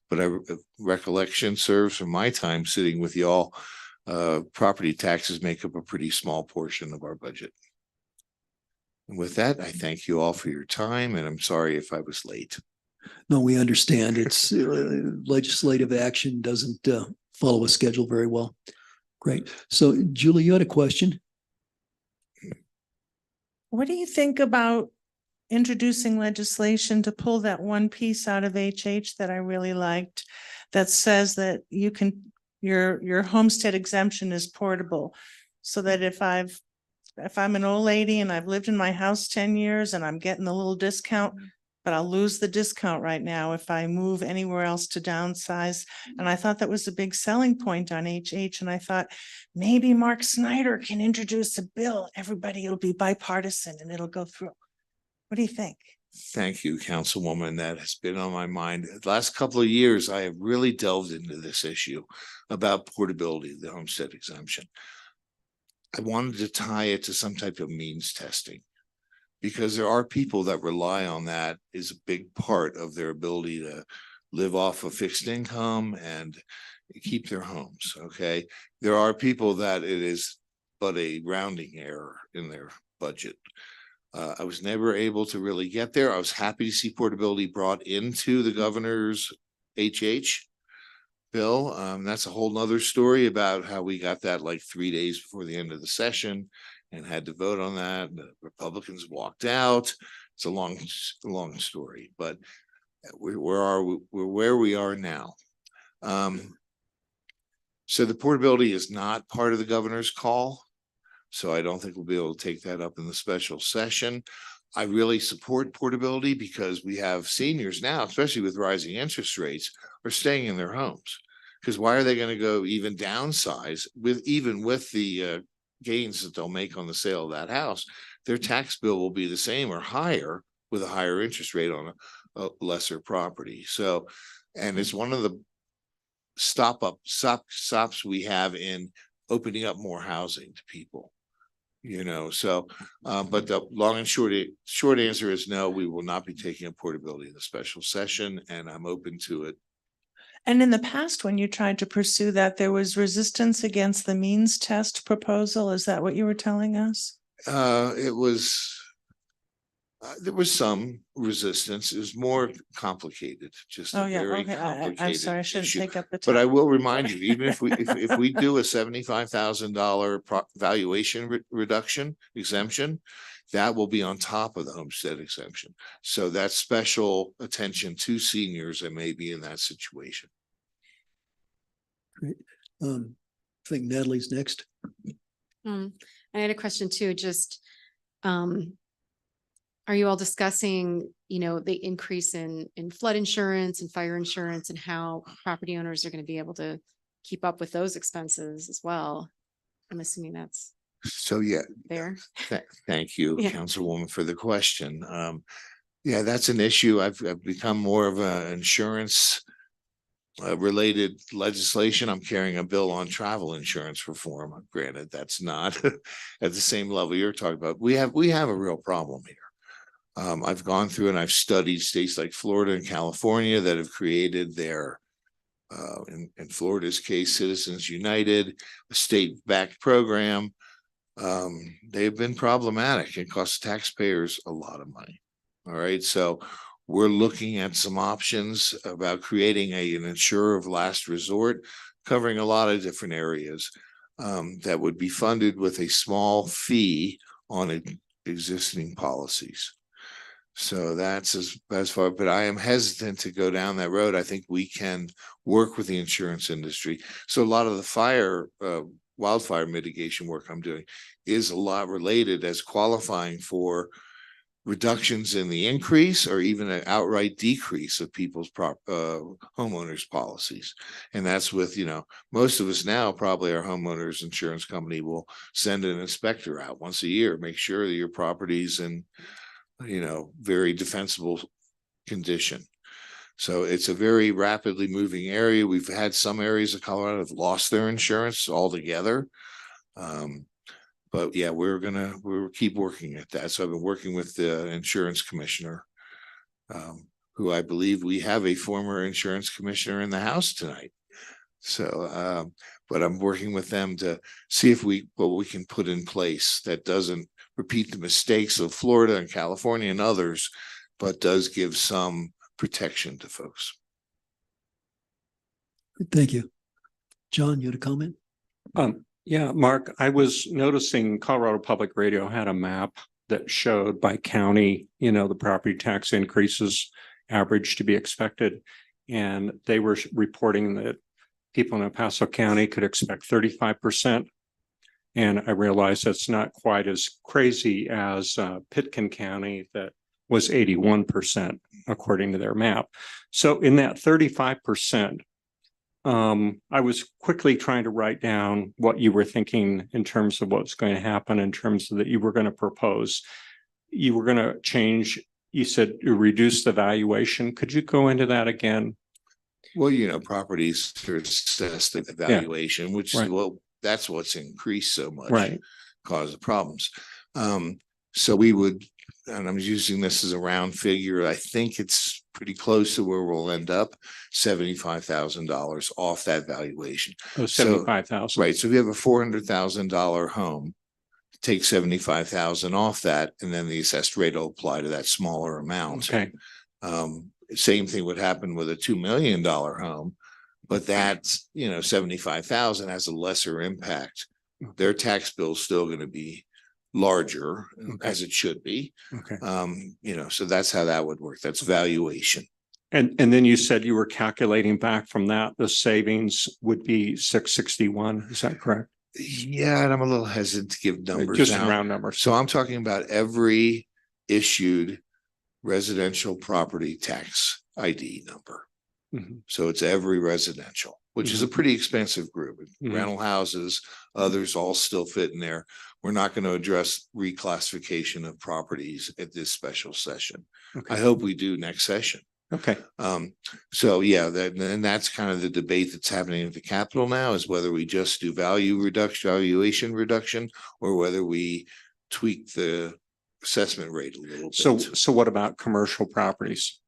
S11: but recollection serves from my time sitting with y'all. Property taxes make up a pretty small portion of our budget. And with that, I thank you all for your time, and I'm sorry if I was late.
S1: No, we understand. It's legislative action doesn't follow a schedule very well. Great. So Julie, you had a question?
S5: What do you think about introducing legislation to pull that one piece out of HH that I really liked that says that you can, your homestead exemption is portable, so that if I'm an old lady and I've lived in my house 10 years and I'm getting a little discount, but I'll lose the discount right now if I move anywhere else to downsize. And I thought that was a big selling point on HH. And I thought maybe Mark Snyder can introduce a bill. Everybody, it'll be bipartisan and it'll go through. What do you think?
S11: Thank you, Councilwoman. That has been on my mind. The last couple of years, I have really delved into this issue about portability of the homestead exemption. I wanted to tie it to some type of means testing, because there are people that rely on that as a big part of their ability to live off of fixed income and keep their homes. Okay. There are people that it is but a rounding error in their budget. I was never able to really get there. I was happy to see portability brought into the governor's HH bill. That's a whole nother story about how we got that like 3 days before the end of the session and had to vote on that. The Republicans walked out. It's a long story, but we're where we are now. So the portability is not part of the governor's call. So I don't think we'll be able to take that up in the special session. I really support portability because we have seniors now, especially with rising interest rates, are staying in their homes. Because why are they going to go even downsize even with the gains that they'll make on the sale of that house? Their tax bill will be the same or higher with a higher interest rate on a lesser property. So, and it's one of the stops we have in opening up more housing to people. But the long and short answer is no, we will not be taking up portability in the special session, and I'm open to it.
S5: And in the past, when you tried to pursue that, there was resistance against the means test proposal. Is that what you were telling us?
S11: There was some resistance. It was more complicated, just a very complicated
S5: I'm sorry, I shouldn't
S11: issue.
S5: take up the
S11: But
S5: time.
S11: I will remind you, even if we do a $75,000 valuation reduction exemption, that will be on top of the homestead exemption. So that's special attention to seniors that may be in that situation.
S1: Great. I think Natalie's next.
S2: I had a question too, just, are you all discussing, the increase in flood insurance and fire insurance and how property owners are going to be able to keep up with those expenses as well? I'm assuming that's
S11: So yeah,
S2: there.
S11: thank you,
S2: Yeah.
S11: Councilwoman, for the question. Yeah, that's an issue. I've become more of an insurance related legislation. I'm carrying a bill on travel insurance reform. Granted, that's not at the same level you're talking about. We have a real problem here. I've gone through and I've studied states like Florida and California that have created their, in Florida's case, Citizens United, a state-backed program. They've been problematic and cost taxpayers a lot of money. All right, so we're looking at some options about creating an insurer of last resort, covering a lot of different areas that would be funded with a small fee on existing policies. So that's as far, but I am hesitant to go down that road. I think we can work with the insurance industry. So a lot of the fire wildfire mitigation work I'm doing is a lot related as qualifying for reductions in the increase or even an outright decrease of people's homeowners policies. And that's with, most of us now, probably our homeowners insurance company will send an inspector out once a year, make sure that your property's in, very defensible condition. So it's a very rapidly moving area. We've had some areas of Colorado have lost their insurance altogether. But yeah, we'll keep working at that. So I've been working with the insurance commissioner, who I believe we have a former insurance commissioner in the house tonight. So, but I'm working with them to see what we can put in place that doesn't repeat the mistakes of Florida and California and others, but does give some protection to folks.
S1: Thank you. John, you had a comment?
S10: Yeah, Mark, I was noticing Colorado Public Radio had a map that showed by county, the property tax increases average to be expected. And they were reporting that people in El Paso County could expect 35%. And I realized that's not quite as crazy as Pitkin County that was 81% according to their map. So in that 35%, I was quickly trying to write down what you were thinking in terms of what's going to happen in terms of that you were going to propose. You were going to change, you said you reduce the valuation. Could you go into that again?
S11: Well, properties are assessed at the valuation, which is that's what's increased so much,
S10: right?
S11: Cause of problems. So we would, and I'm using this as a round figure, I think it's pretty close to where we'll end up, $75,000 off that valuation.
S10: Oh, 75,000.
S11: Right. So if you have a $400,000 home, take 75,000 off that, and then the assessed rate will apply to that smaller amount.
S10: Okay.
S11: Same thing would happen with a $2 million home, but that's, 75,000 has a lesser impact. Their tax bill is still going to be larger, as it should be.
S10: Okay.
S11: So that's how that would work. That's valuation.
S10: And then you said you were calculating back from that, the savings would be 661. Is that correct?
S11: Yeah, and I'm a little hesitant to give numbers.
S10: Just
S11: out.
S10: round numbers.
S11: So I'm talking about every issued residential property tax ID number.
S10: Mm-hmm.
S11: So it's every residential, which is a pretty expensive group.
S10: Mm-hmm.
S11: Rental houses, others all still fit in there. We're not going to address reclassification of properties at this special session.
S10: Okay.
S11: I hope we do next session.
S10: Okay.
S11: So yeah, and that's kind of the debate that's happening at the Capitol now, is whether we just do valuation reduction, or whether we tweak the assessment rate a little bit.
S10: So what about commercial properties?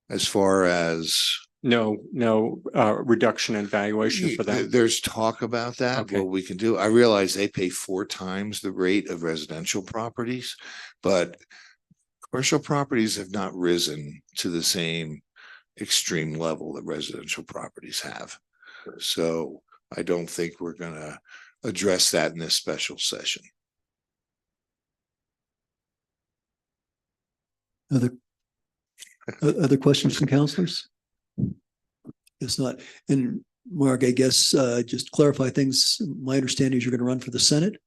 S11: As far as
S10: No reduction in valuation for that.
S11: there's talk about that.
S10: Okay.
S11: What we can do. I realize they pay 4 times the rate of residential properties, but commercial properties have not risen to the same extreme level that residential properties have. So I don't think we're going to address that in this special session.
S1: Other questions from counselors? It's not, and Mark, I guess, just clarify things. My understanding is you're going to run for the Senate.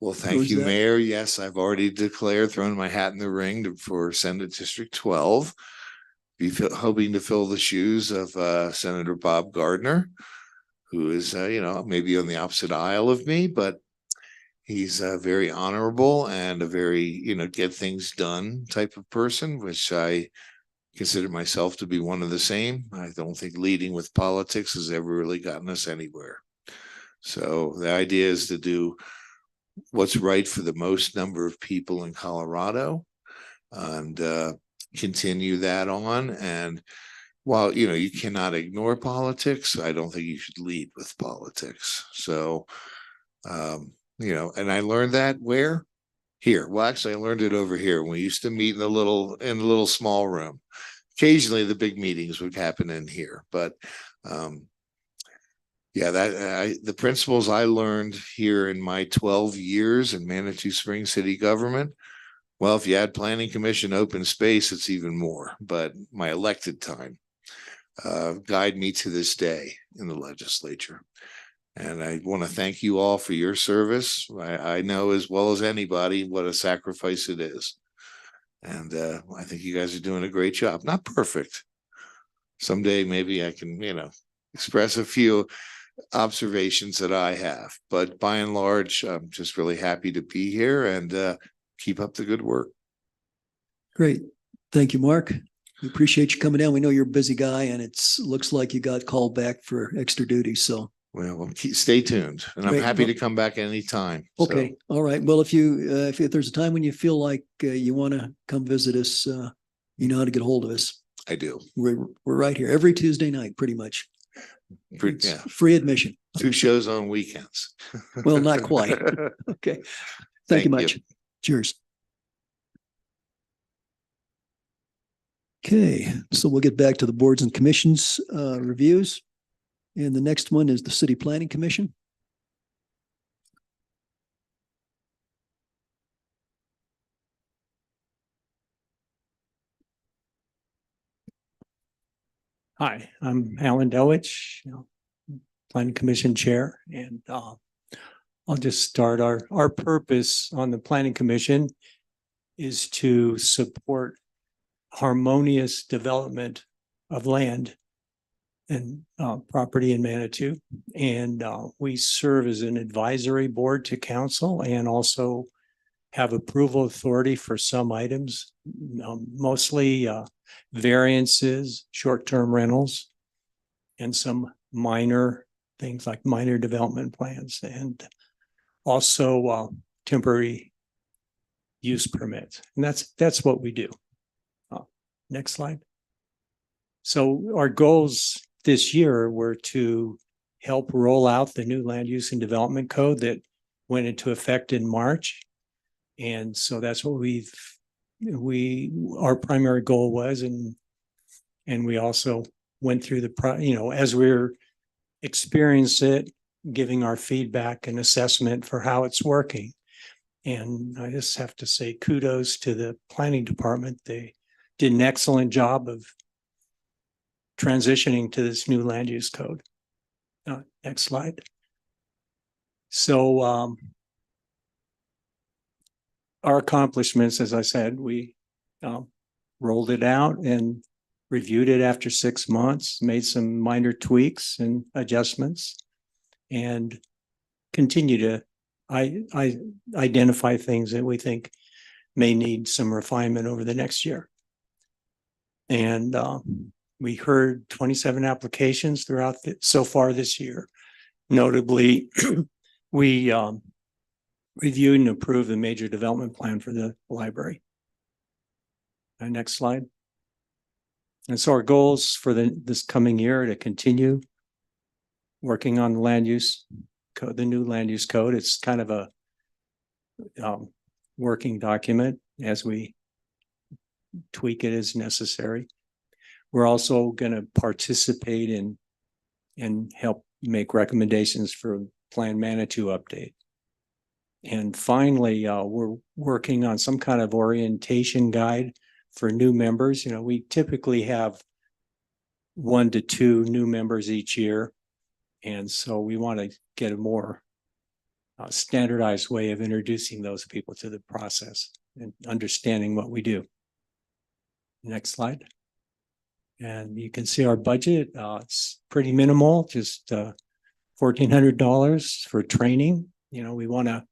S11: Well, thank
S1: Who's
S11: you,
S1: that?
S11: Mayor. Yes, I've already declared, thrown my hat in the ring for Senate District 12. Hoping to fill the shoes of Senator Bob Gardner, who is, maybe on the opposite aisle of me, but he's very honorable and a very, get things done type of person, which I consider myself to be one of the same. I don't think leading with politics has ever really gotten us anywhere. So the idea is to do what's right for the most number of people in Colorado and continue that on. And while, you cannot ignore politics, I don't think you should lead with politics. So, and I learned that where? Here. Well, actually, I learned it over here. We used to meet in a little small room. Occasionally, the big meetings would happen in here, but the principles I learned here in my 12 years in Manitou Springs city government. Well, if you add planning commission, open space, it's even more. But my elected time, guide me to this day in the legislature. And I want to thank you all for your service. I know as well as anybody what a sacrifice it is. And I think you guys are doing a great job. Not perfect. Someday maybe I can, express a few observations that I have, but by and large, I'm just really happy to be here and keep up the good work.
S1: Great. Thank you, Mark. We appreciate you coming down. We know you're a busy guy and looks like you got called back for extra duty. So.
S11: Well, stay tuned, and I'm
S1: Great.
S11: happy to come back anytime. So,
S1: Okay. All right. Well, if there's a time when you feel like you want to come visit us, you know how to get a hold of us.
S11: I do.
S1: We're right here every Tuesday night, pretty much. It's
S11: Yeah,
S1: free admission.
S11: 2 shows on weekends.
S1: Well, not quite. Okay. Thank you much. Cheers. Okay, so we'll get back to the boards and commissions reviews. And the next one is the City Planning Commission.
S12: Hi, I'm Alan Delwich, Planning Commission Chair, and I'll just start. Our purpose on the Planning Commission is to support harmonious development of land and property in Manitou. And we serve as an advisory board to council and also have approval authority for some items, mostly variances, short-term rentals, and some minor things like minor development plans, and also temporary use permits. And that's what we do. Next slide. So our goals this year were to help roll out the new land use and development code that went into effect in March. And so that's what our primary goal was. And we also went through as we're experiencing it, giving our feedback and assessment for how it's working. And I just have to say kudos to the planning department. They did an excellent job of transitioning to this new land use code. Next slide. So our accomplishments, as I said, we rolled it out and reviewed it after 6 months, made some minor tweaks and adjustments, and continue to identify things that we think may need some refinement over the next year. And we heard 27 applications throughout so far this year. Notably, we reviewed and approved the major development plan for the library. Next slide. And so our goals for this coming year are to continue working on the land use code, the new land use code. It's kind of a working document as we tweak it as necessary. We're also going to participate in and help make recommendations for Plan Manitou update. And finally, we're working on some kind of orientation guide for new members. We typically have 1 to 2 new members each year. And so we want to get a more standardized way of introducing those people to the process and understanding what we do. Next slide. And you can see our budget. It's pretty minimal, just $1,400 for training. We want to,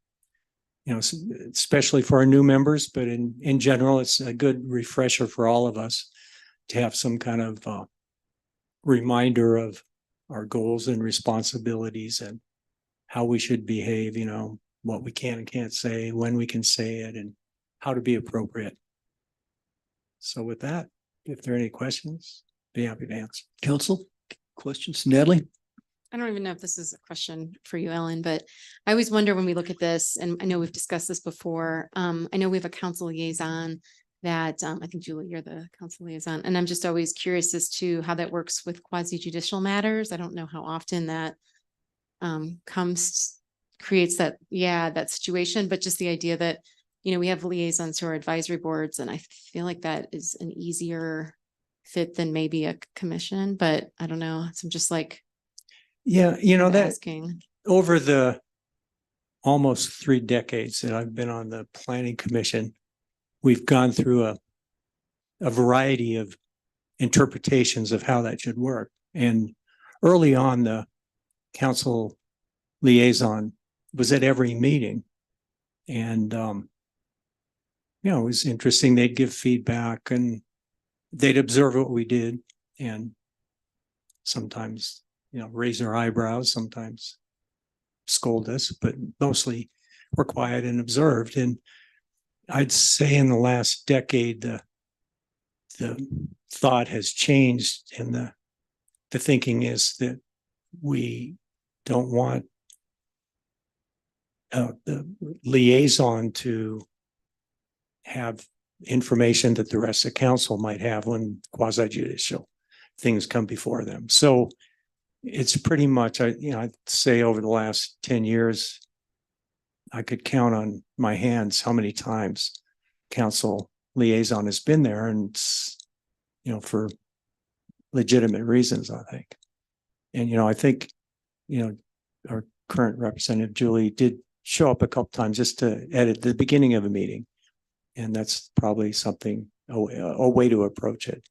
S12: especially for our new members, but in general, it's a good refresher for all of us to have some kind of reminder of our goals and responsibilities and how we should behave, what we can and can't say, when we can say it, and how to be appropriate. So with that, if there are any questions, be happy to answer.
S1: Council, questions? Natalie?
S2: I don't even know if this is a question for you, Ellen, but I always wonder when we look at this, and I know we've discussed this before. I know we have a council liaison that I think Julie, you're the council liaison, and I'm just always curious as to how that works with quasi judicial matters. I don't know how often that creates that situation, but just the idea that, we have liaisons to our advisory boards, and I feel like that is an easier fit than maybe a commission, but I don't know. So I'm just like
S12: Yeah, you know, that
S2: asking.
S12: over the almost 3 decades that I've been on the planning commission, we've gone through a variety of interpretations of how that should work. And early on, the council liaison was at every meeting. And, it was interesting. They'd give feedback and they'd observe what we did and sometimes, raise their eyebrows, sometimes scold us, but mostly were quiet and observed. And I'd say in the last decade, the thought has changed, and the thinking is that we don't want the liaison to have information that the rest of council might have when quasi judicial things come before them. So it's pretty much, I'd say over the last 10 years, I could count on my hands how many times council liaison has been there, and it's, for legitimate reasons, I think. And, I think, our current representative, Julie, did show up a couple times just to edit the beginning of a meeting. And that's probably something, a way to approach it.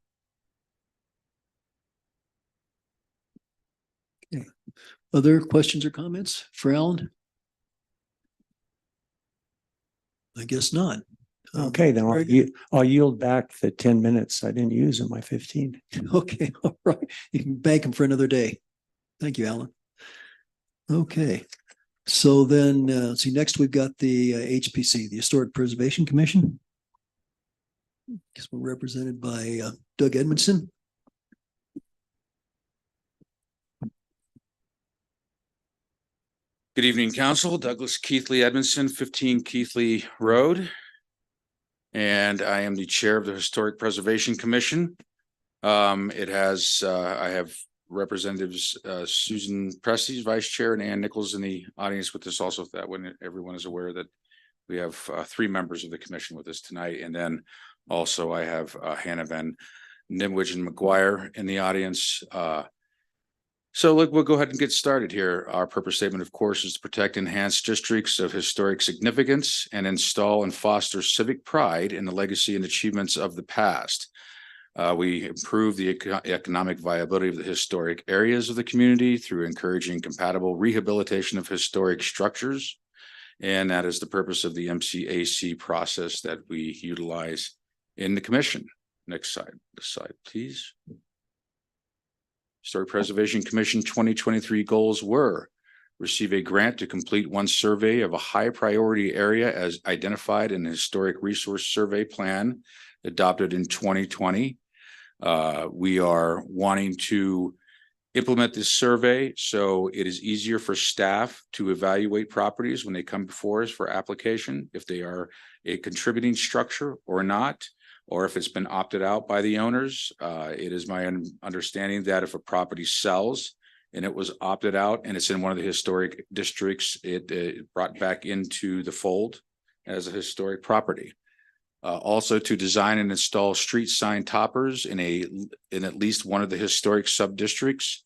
S1: Okay. Other questions or comments for Alan? I guess not.
S12: Okay, then
S1: very good.
S12: I'll yield back the 10 minutes I didn't use in my 15.
S1: Okay, all right. You can bank them for another day. Thank you, Alan. Okay, so then, let's see, next we've got the HPC, the Historic Preservation Commission. Guess we're represented by Doug Edmondson.
S13: Good evening, Council. Douglas Keithley Edmondson, 15 Keithley Road. And I am the Chair of the Historic Preservation Commission. I have Representatives Susan Presti, Vice Chair, and Ann Nichols in the audience with us also, that when everyone is aware that we have 3 members of the commission with us tonight. And then also I have Hannah Van Nimwich and McGuire in the audience. So look, we'll go ahead and get started here. Our purpose statement, of course, is to protect enhanced districts of historic significance and install and foster civic pride in the legacy and achievements of the past. We improve the economic viability of the historic areas of the community through encouraging compatible rehabilitation of historic structures. And that is the purpose of the MCAC process that we utilize in the commission. Next slide, please. Historic Preservation Commission 2023 goals were: receive a grant to complete 1 survey of a high priority area as identified in the Historic Resource Survey Plan adopted in 2020. We are wanting to implement this survey so it is easier for staff to evaluate properties when they come before us for application, if they are a contributing structure or not, or if it's been opted out by the owners. It is my understanding that if a property sells and it was opted out and it's in one of the historic districts, it brought back into the fold as a historic property. Also to design and install street sign toppers in at least one of the historic sub-districts.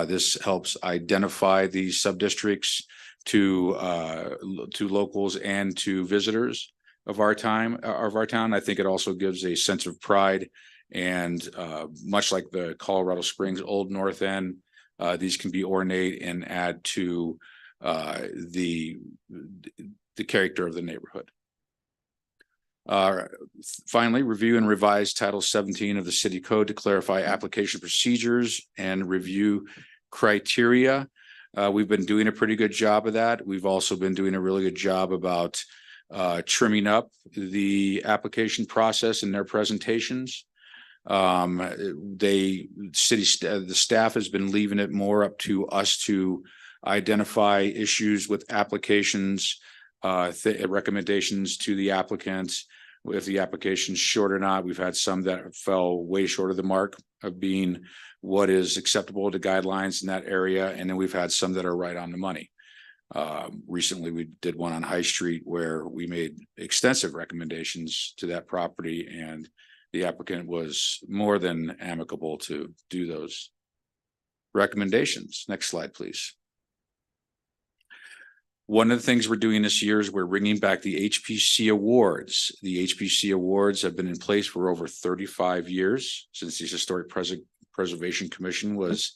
S13: This helps identify the sub-districts to locals and to visitors of our town. I think it also gives a sense of pride, and much like the Colorado Springs Old North End, these can be ornate and add to the character of the neighborhood. Finally, review and revise Title 17 of the City Code to clarify application procedures and review criteria. We've been doing a pretty good job of that. We've also been doing a really good job about trimming up the application process in their presentations. The staff has been leaving it more up to us to identify issues with applications, recommendations to the applicants. If the application's short or not, we've had some that fell way short of the mark of being what is acceptable to guidelines in that area. And then we've had some that are right on the money. Recently, we did one on High Street where we made extensive recommendations to that property, and the applicant was more than amicable to do those recommendations. Next slide, please. One of the things we're doing this year is we're bringing back the HPC Awards. The HPC Awards have been in place for over 35 years since the Historic Preservation Commission was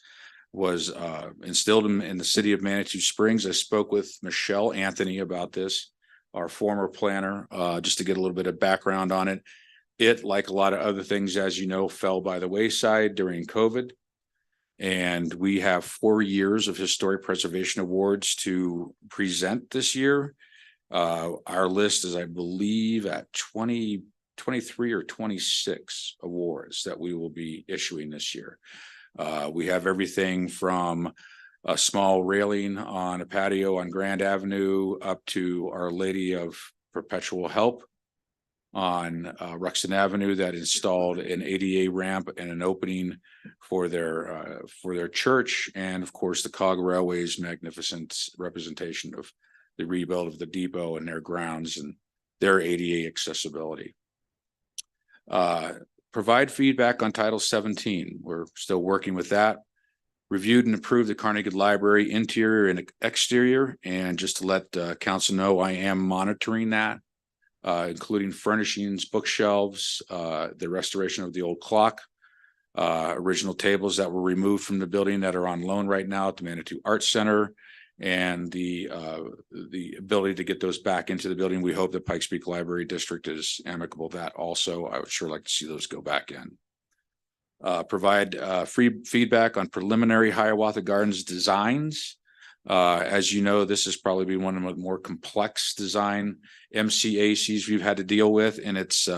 S13: instilled in the city of Manitou Springs. I spoke with Michelle Anthony about this, our former planner, just to get a little bit of background on it. It, like a lot of other things, as you know, fell by the wayside during COVID. And we have 4 years of Historic Preservation Awards to present this year. Our list is, I believe, at 23 or 26 awards that we will be issuing this year. We have everything from a small railing on a patio on Grand Avenue up to Our Lady of Perpetual Help on Ruxton Avenue that installed an ADA ramp and an opening for their church, and of course the Cog Railway's magnificent representation of the rebuild of the depot and their grounds and their ADA accessibility. Provide feedback on Title 17. We're still working with that. Reviewed and approved the Carnegie Library interior and exterior, and just to let council know, I am monitoring that. Including furnishings, bookshelves, the restoration of the old clock, original tables that were removed from the building that are on loan right now at the Manitou Arts Center, and the ability to get those back into the building. We hope the Pikes Peak Library District is amicable with that also. I would sure like to see those go back in. Provide free feedback on preliminary Hiawatha Gardens designs. As you know, this has probably been one of the more complex design MCACs we've had to deal with, and it's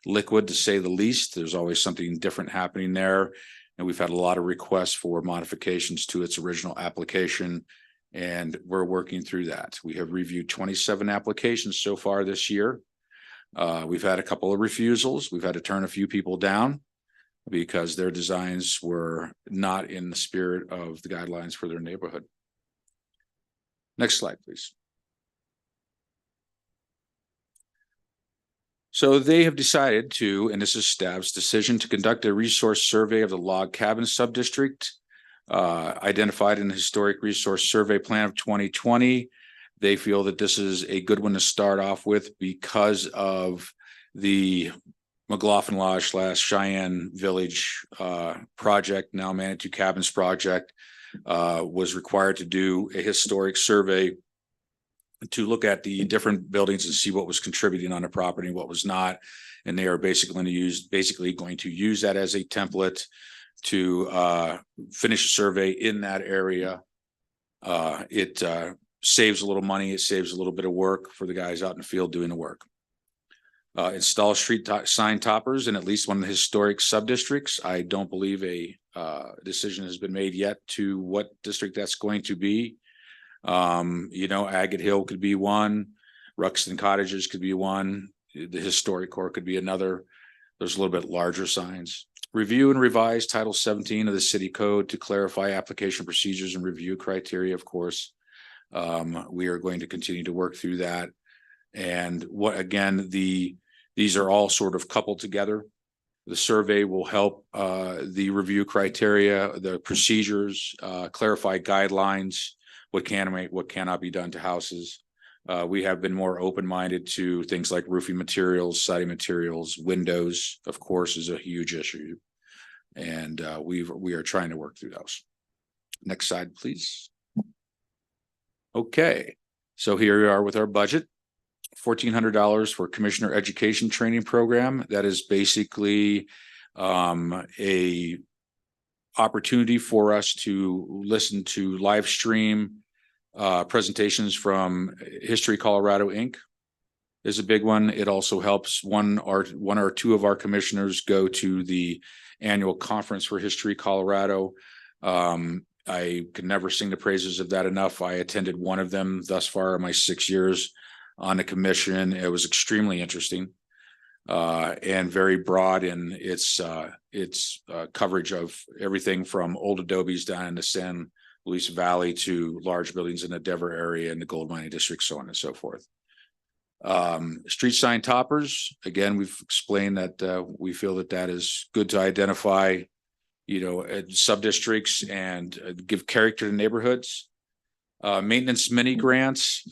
S13: liquid to say the least. There's always something different happening there, and we've had a lot of requests for modifications to its original application, and we're working through that. We have reviewed 27 applications so far this year. We've had a couple of refusals. We've had to turn a few people down because their designs were not in the spirit of the guidelines for their neighborhood. Next slide, please. So they have decided to, and this is staff's decision, to conduct a resource survey of the log cabin subdistrict identified in the Historic Resource Survey Plan of 2020. They feel that this is a good one to start off with because of the McLaughlin Lodge / Cheyenne Village project, now Manitou Cabins project. Was required to do a historic survey to look at the different buildings and see what was contributing on the property and what was not. And they are basically going to use that as a template to finish a survey in that area. It saves a little money. It saves a little bit of work for the guys out in the field doing the work. Install street sign toppers in at least one of the historic subdistricts. I don't believe a decision has been made yet to what district that's going to be. You know, Agate Hill could be one, Ruxton Cottages could be one, the Historic Core could be another. There's a little bit larger signs. Review and revise Title 17 of the City Code to clarify application procedures and review criteria, of course. We are going to continue to work through that. And what, again, these are all sort of coupled together. The survey will help the review criteria, the procedures, clarify guidelines, what can and what cannot be done to houses. We have been more open-minded to things like roofing materials, siding materials, windows, of course, is a huge issue. And we are trying to work through those. Next slide, please. Okay, so here we are with our budget. $1,400 for Commissioner Education Training Program. That is basically a opportunity for us to listen to live stream presentations from History Colorado Inc. is a big one. It also helps one or two of our commissioners go to the annual conference for History Colorado. I could never sing the praises of that enough. I attended one of them thus far in my 6 years on the commission. It was extremely interesting and very broad in its coverage of everything from old adobes down in the San Luis Valley to large buildings in the Denver area and the gold mining district, so on and so forth. Street sign toppers, again, we've explained that we feel that that is good to identify, sub-districts and give character to neighborhoods. Maintenance mini grants,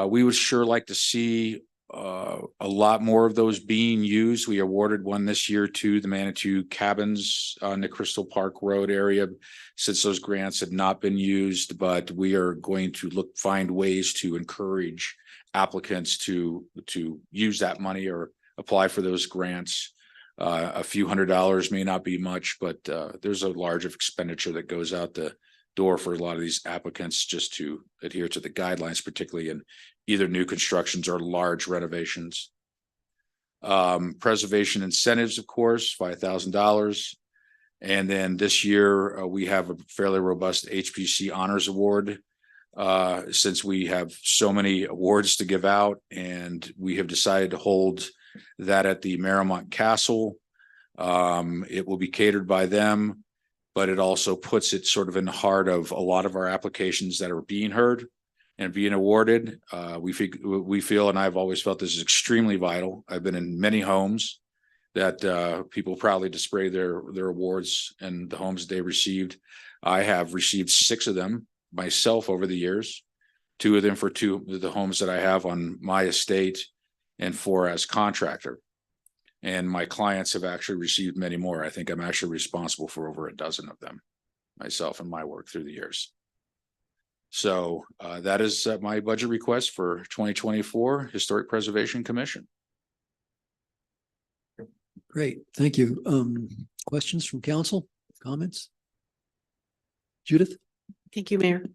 S13: we would sure like to see a lot more of those being used. We awarded one this year to the Manitou Cabins on the Crystal Park Road area, since those grants had not been used, but we are going to find ways to encourage applicants to use that money or apply for those grants. A few $100s may not be much, but there's a large expenditure that goes out the door for a lot of these applicants just to adhere to the guidelines, particularly in either new constructions or large renovations. Preservation incentives, of course, $5,000. And then this year, we have a fairly robust HPC Honors Award, since we have so many awards to give out, and we have decided to hold that at the Marymount Castle. It will be catered by them, but it also puts it sort of in the heart of a lot of our applications that are being heard and being awarded. We feel, and I've always felt this is extremely vital. I've been in many homes that people proudly display their awards and the homes that they received. I have received 6 of them myself over the years, 2 of them for 2 of the homes that I have on my estate, and 4 as contractor. And my clients have actually received many more. I think I'm actually responsible for over a dozen of them myself in my work through the years. So that is my budget request for 2024 Historic Preservation Commission.
S1: Great, thank you. Questions from council, comments? Judith?
S7: Thank you, Mayor.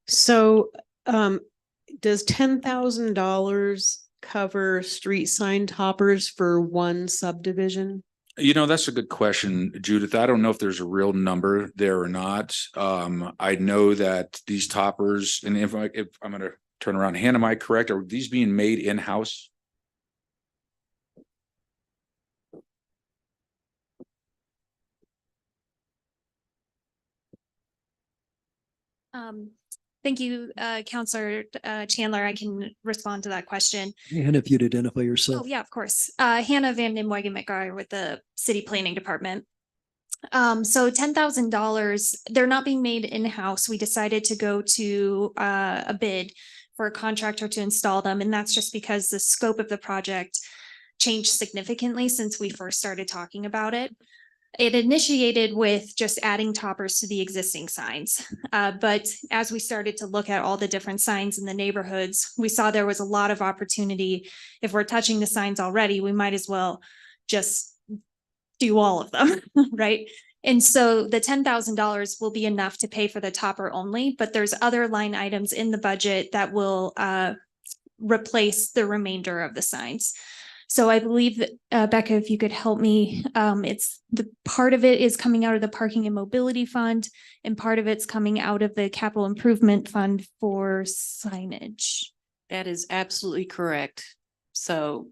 S7: So does $10,000 cover street sign toppers for one subdivision?
S13: That's a good question, Judith. I don't know if there's a real number there or not. I know that these toppers, and if I'm going to turn around, Hannah, am I correct? Are these being made in-house?
S14: Thank you, Counselor Chandler. I can respond to that question.
S1: And if you'd identify yourself.
S14: Oh, yeah, of course. Hannah Van Nimwegen McGuire with the City Planning Department. So $10,000, they're not being made in-house. We decided to go to a bid for a contractor to install them. And that's just because the scope of the project changed significantly since we first started talking about it. It initiated with just adding toppers to the existing signs. But as we started to look at all the different signs in the neighborhoods, we saw there was a lot of opportunity. If we're touching the signs already, we might as well just do all of them, right? And so the $10,000 will be enough to pay for the topper only, but there's other line items in the budget that will replace the remainder of the signs. So I believe that, Becca, if you could help me, it's the part of it is coming out of the Parking and Mobility Fund, and part of it's coming out of the Capital Improvement Fund for signage.
S7: That is absolutely correct. So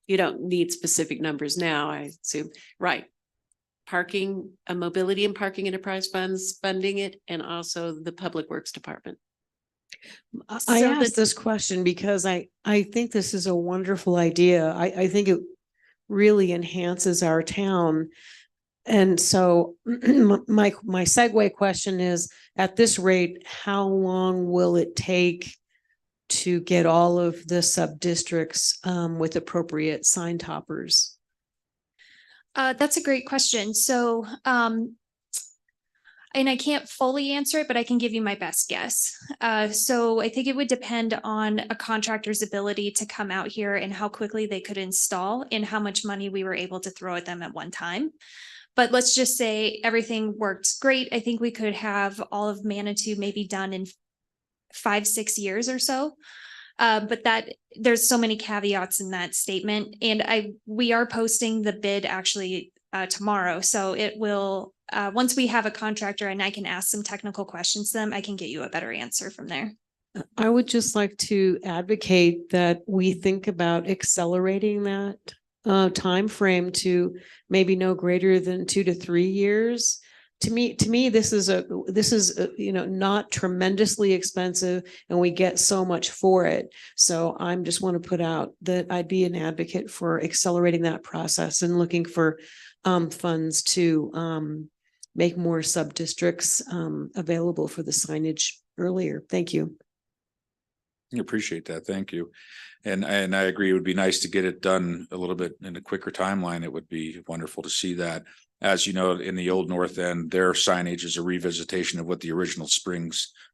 S7: you don't need specific numbers now, I assume. Right. Parking, mobility and parking enterprise funds funding it, and also the Public Works Department. I asked this question because I think this is a wonderful idea. I think it really enhances our town. And so my segue question is, at this rate, how long will it take to get all of the sub-districts with appropriate sign toppers?
S14: That's a great question. So, and I can't fully answer it, but I can give you my best guess. So I think it would depend on a contractor's ability to come out here and how quickly they could install and how much money we were able to throw at them at one time. But let's just say everything worked great. I think we could have all of Manitou maybe done in 5-6 years or so. But that there's so many caveats in that statement. And we are posting the bid actually tomorrow. So it will, once we have a contractor and I can ask some technical questions to them, I can get you a better answer from there.
S7: I would just like to advocate that we think about accelerating that time frame to maybe no greater than 2 to 3 years to me, this is not tremendously expensive and we get so much for it. So I'm just want to put out that I'd be an advocate for accelerating that process and looking for funds to make more sub-districts available for the signage earlier. Thank you.
S13: I appreciate that. Thank you. And I agree, it would be nice to get it done a little bit in a quicker timeline. It would be wonderful to see that. As you know, in the old North End, their signage is a revisitation of what the original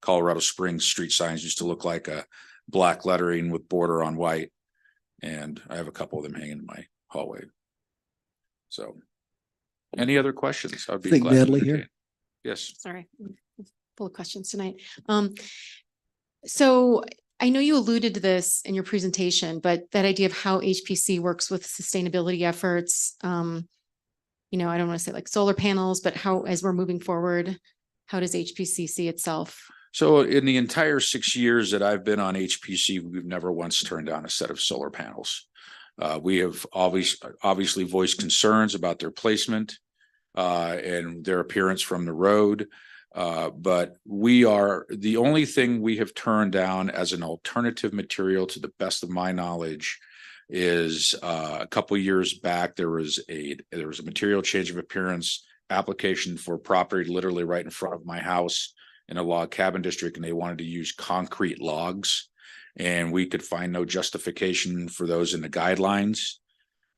S13: Colorado Springs street signs used to look like, a black lettering with border on white. And I have a couple of them hanging in my hallway. So any other questions? I'd be
S1: Think
S13: glad to
S1: Natalie here.
S13: entertain. Yes.
S2: Sorry, full of questions tonight. So I know you alluded to this in your presentation, but that idea of how HPC works with sustainability efforts, I don't want to say like solar panels, but how, as we're moving forward, how does HPC see itself?
S13: So in the entire 6 years that I've been on HPC, we've never once turned down a set of solar panels. We have obviously voiced concerns about their placement and their appearance from the road. But the only thing we have turned down as an alternative material, to the best of my knowledge, is a couple of years back, there was a material change of appearance application for property literally right in front of my house in a log cabin district, and they wanted to use concrete logs, and we could find no justification for those in the guidelines.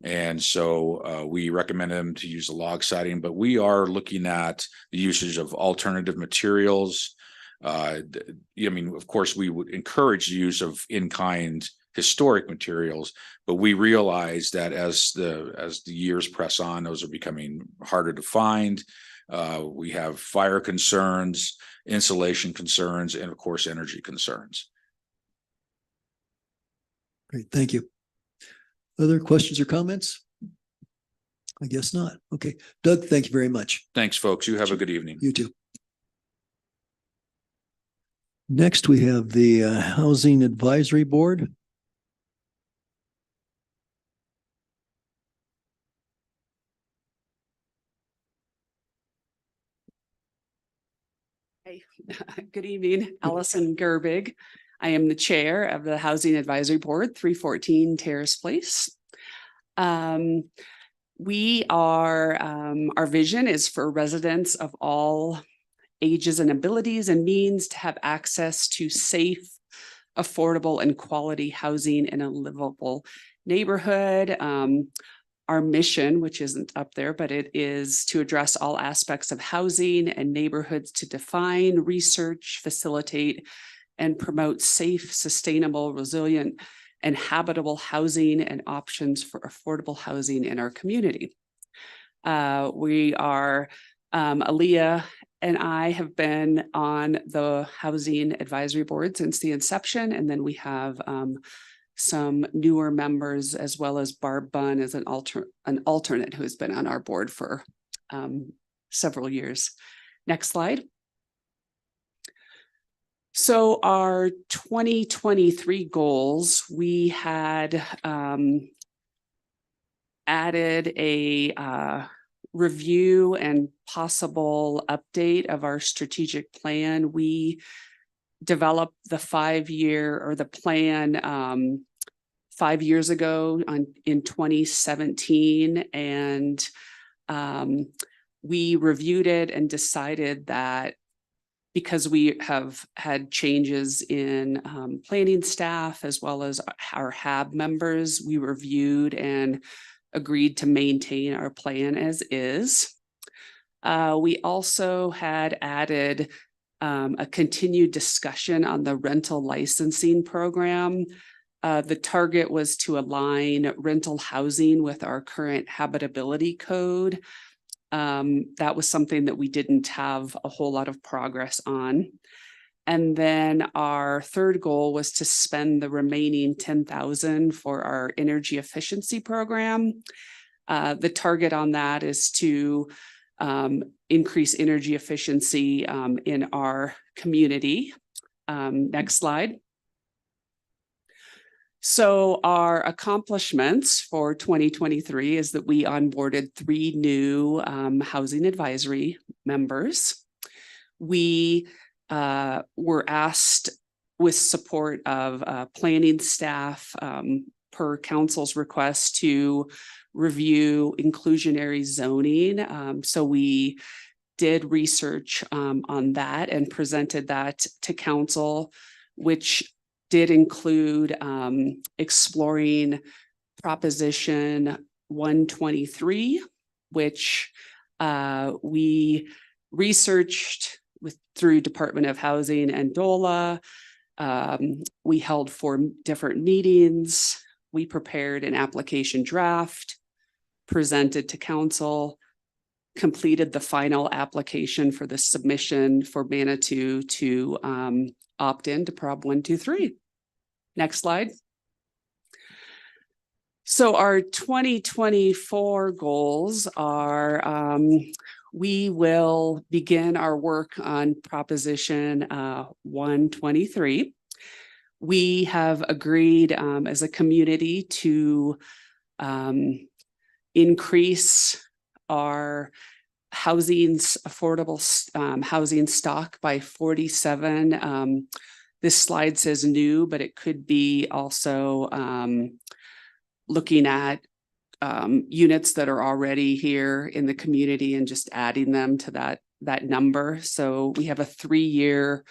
S13: And so we recommend them to use the log siding, but we are looking at the usage of alternative materials. Of course, we would encourage the use of in-kind historic materials, but we realize that as the years press on, those are becoming harder to find. We have fire concerns, insulation concerns, and of course, energy concerns.
S1: Great, thank you. Other questions or comments? I guess not. Okay, Doug, thank you very much.
S13: Thanks, folks. You have a good evening.
S1: You too. Next, we have the Housing Advisory Board.
S15: Good evening, Allison Gerbig. I am the chair of the Housing Advisory Board, 314 Terrace Place. Our vision is for residents of all ages and abilities and means to have access to safe, affordable, and quality housing in a livable neighborhood. Our mission, which isn't up there, but it is to address all aspects of housing and neighborhoods to define, research, facilitate, and promote safe, sustainable, resilient, and habitable housing and options for affordable housing in our community. Aaliyah and I have been on the Housing Advisory Board since the inception, and then we have some newer members, as well as Barb Bunn as an alternate who has been on our board for several years. Next slide. So our 2023 goals, we had added a review and possible update of our strategic plan. We developed the 5-year or the plan 5 years ago in 2017, and we reviewed it and decided that because we have had changes in planning staff as well as our HAB members, we reviewed and agreed to maintain our plan as is. We also had added a continued discussion on the rental licensing program. The target was to align rental housing with our current habitability code. That was something that we didn't have a whole lot of progress on. And then our third goal was to spend the remaining $10,000 for our energy efficiency program. The target on that is to increase energy efficiency in our community. Next slide. So our accomplishments for 2023 is that we onboarded 3 new housing advisory members. We were asked, with support of planning staff, per council's request, to review inclusionary zoning. So we did research on that and presented that to council, which did include exploring Proposition 123, which we researched through Department of Housing and DOLA. We held 4 different meetings. We prepared an application draft, presented to council, completed the final application for the submission for Manitou to opt in to Prop 123. Next slide. So our 2024 goals are, we will begin our work on Proposition 123. We have agreed as a community to increase our affordable housing stock by 47. This slide says new, but it could be also looking at units that are already here in the community and just adding them to that number. So we have a 3-year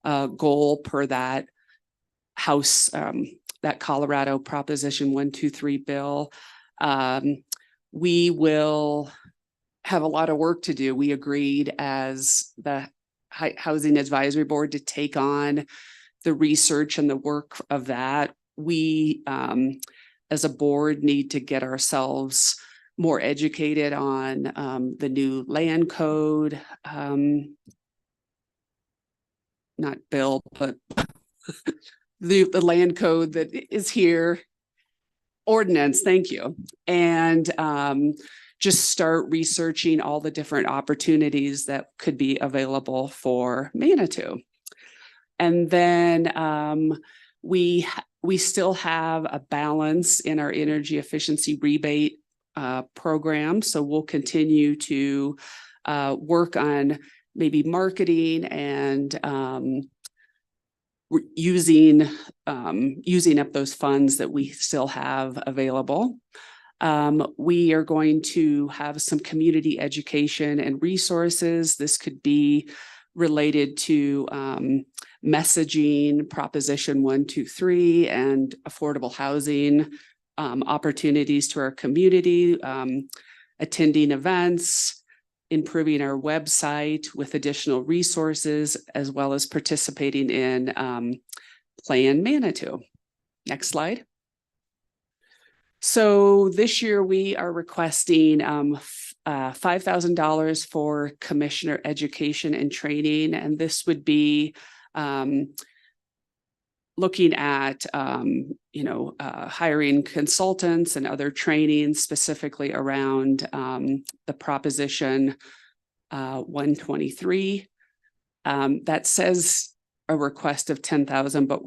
S15: goal per that House, that Colorado Proposition 123 bill. We will have a lot of work to do. We agreed as the Housing Advisory Board to take on the research and the work of that. We, as a board, need to get ourselves more educated on the new land code, not bill, but the land code that is here. Ordinance, thank you. And just start researching all the different opportunities that could be available for Manitou. And then we still have a balance in our energy efficiency rebate program. So we'll continue to work on maybe marketing and using up those funds that we still have available. We are going to have some community education and resources. This could be related to messaging, Proposition 123, and affordable housing opportunities to our community, attending events, improving our website with additional resources, as well as participating in Plan Manitou. Next slide. So this year we are requesting $5,000 for commissioner education and training, and this would be looking at hiring consultants and other training specifically around the Proposition 123. That says a request of 10,000, but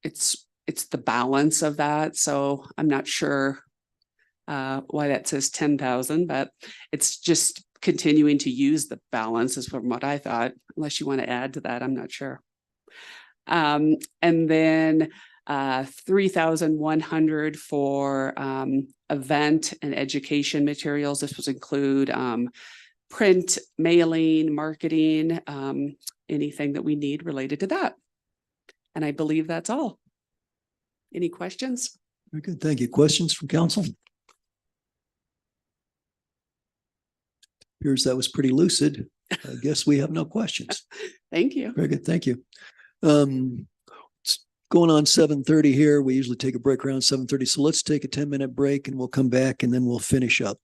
S15: it's the balance of that. So I'm not sure why that says 10,000, but it's just continuing to use the balance is from what I thought, unless you want to add to that, I'm not sure. And then 3,100 for event and education materials. This would include print, mailing, marketing, anything that we need related to that. And I believe that's all. Any questions?
S1: Very good. Thank you. Questions from council? Appears that was pretty lucid. I guess we have no questions.
S15: Thank you.
S1: Very good. Thank you. It's going on 7:30 here. We usually take a break around 7:30. So let's take a 10-minute break and we'll come back and then we'll finish up.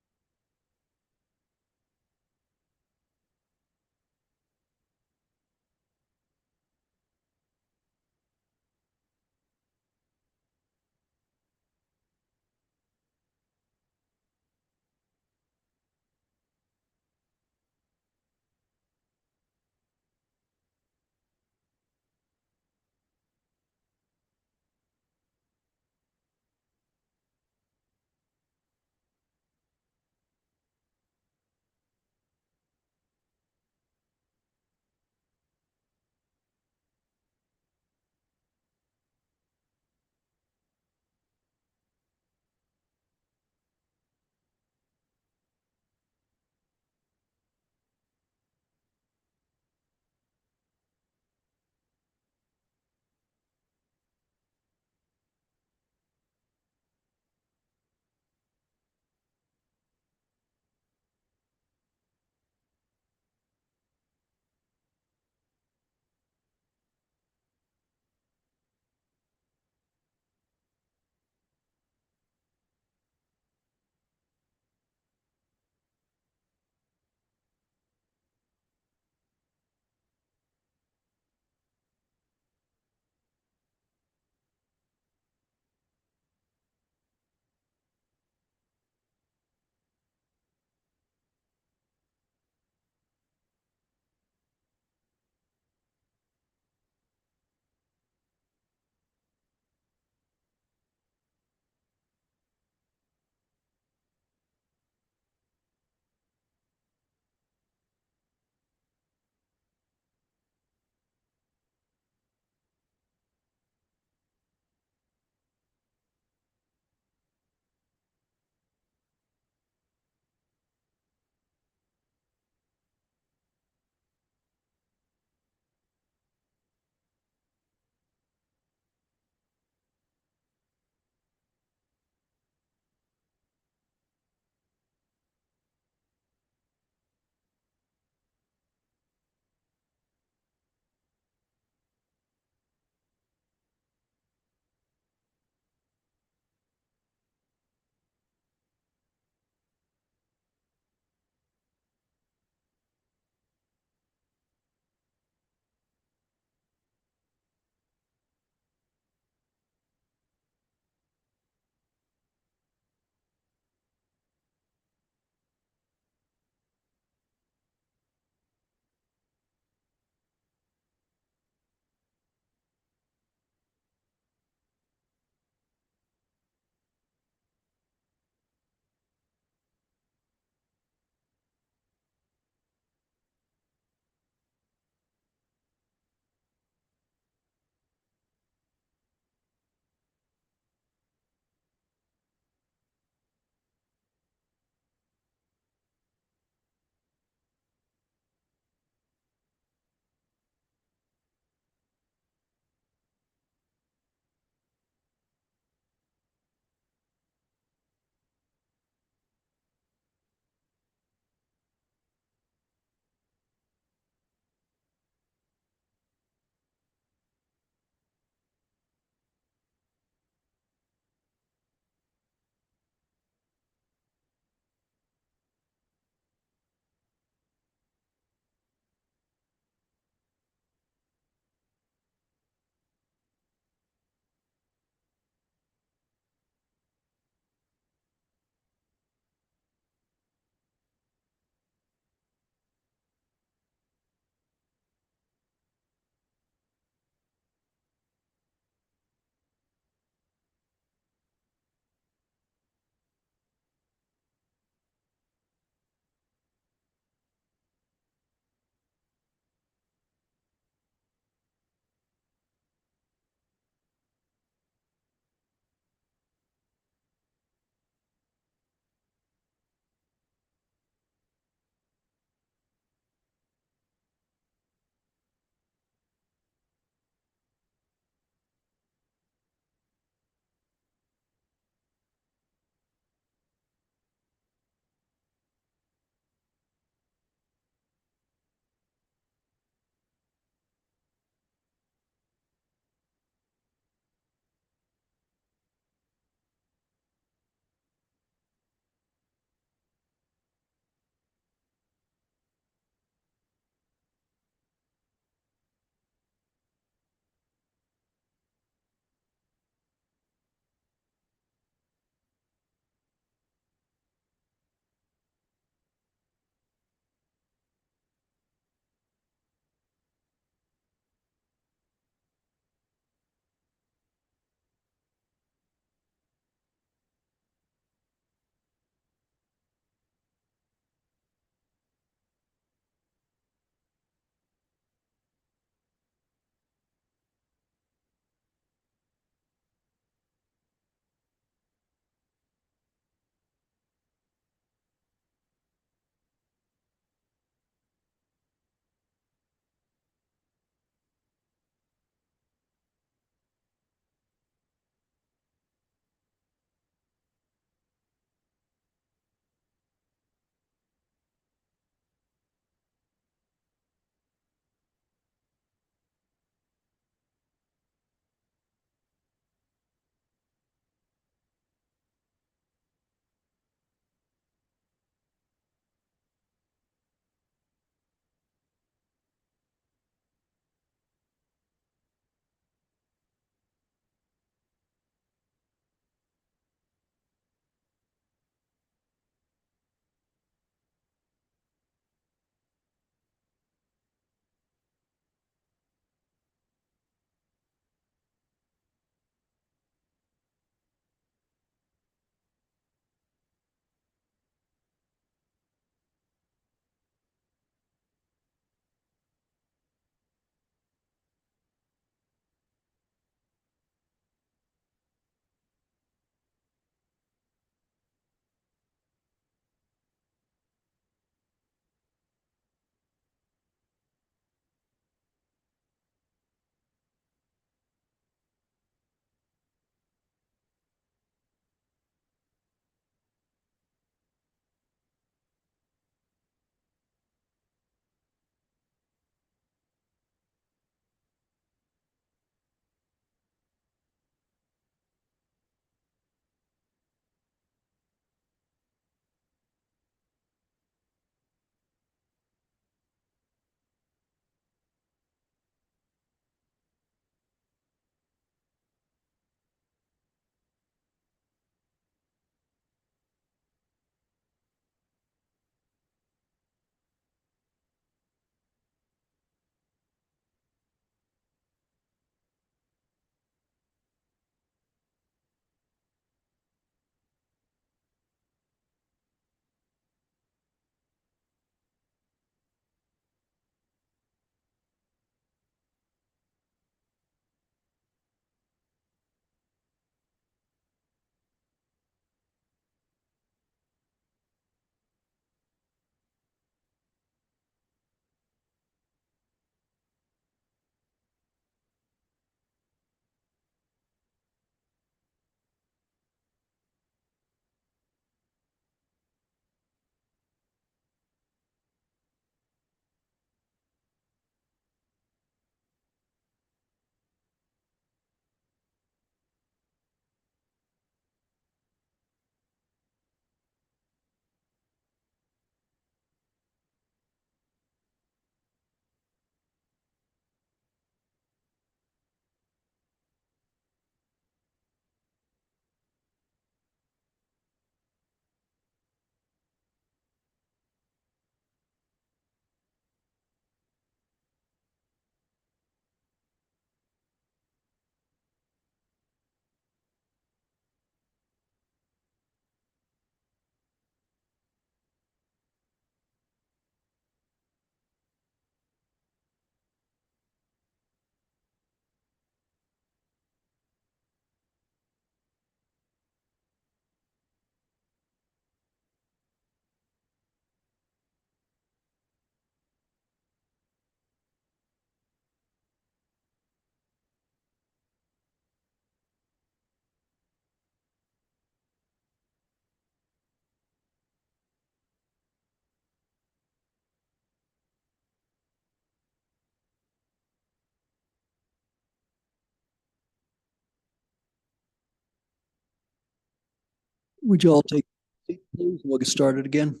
S1: Would you all take, a seat, please? We'll get started again.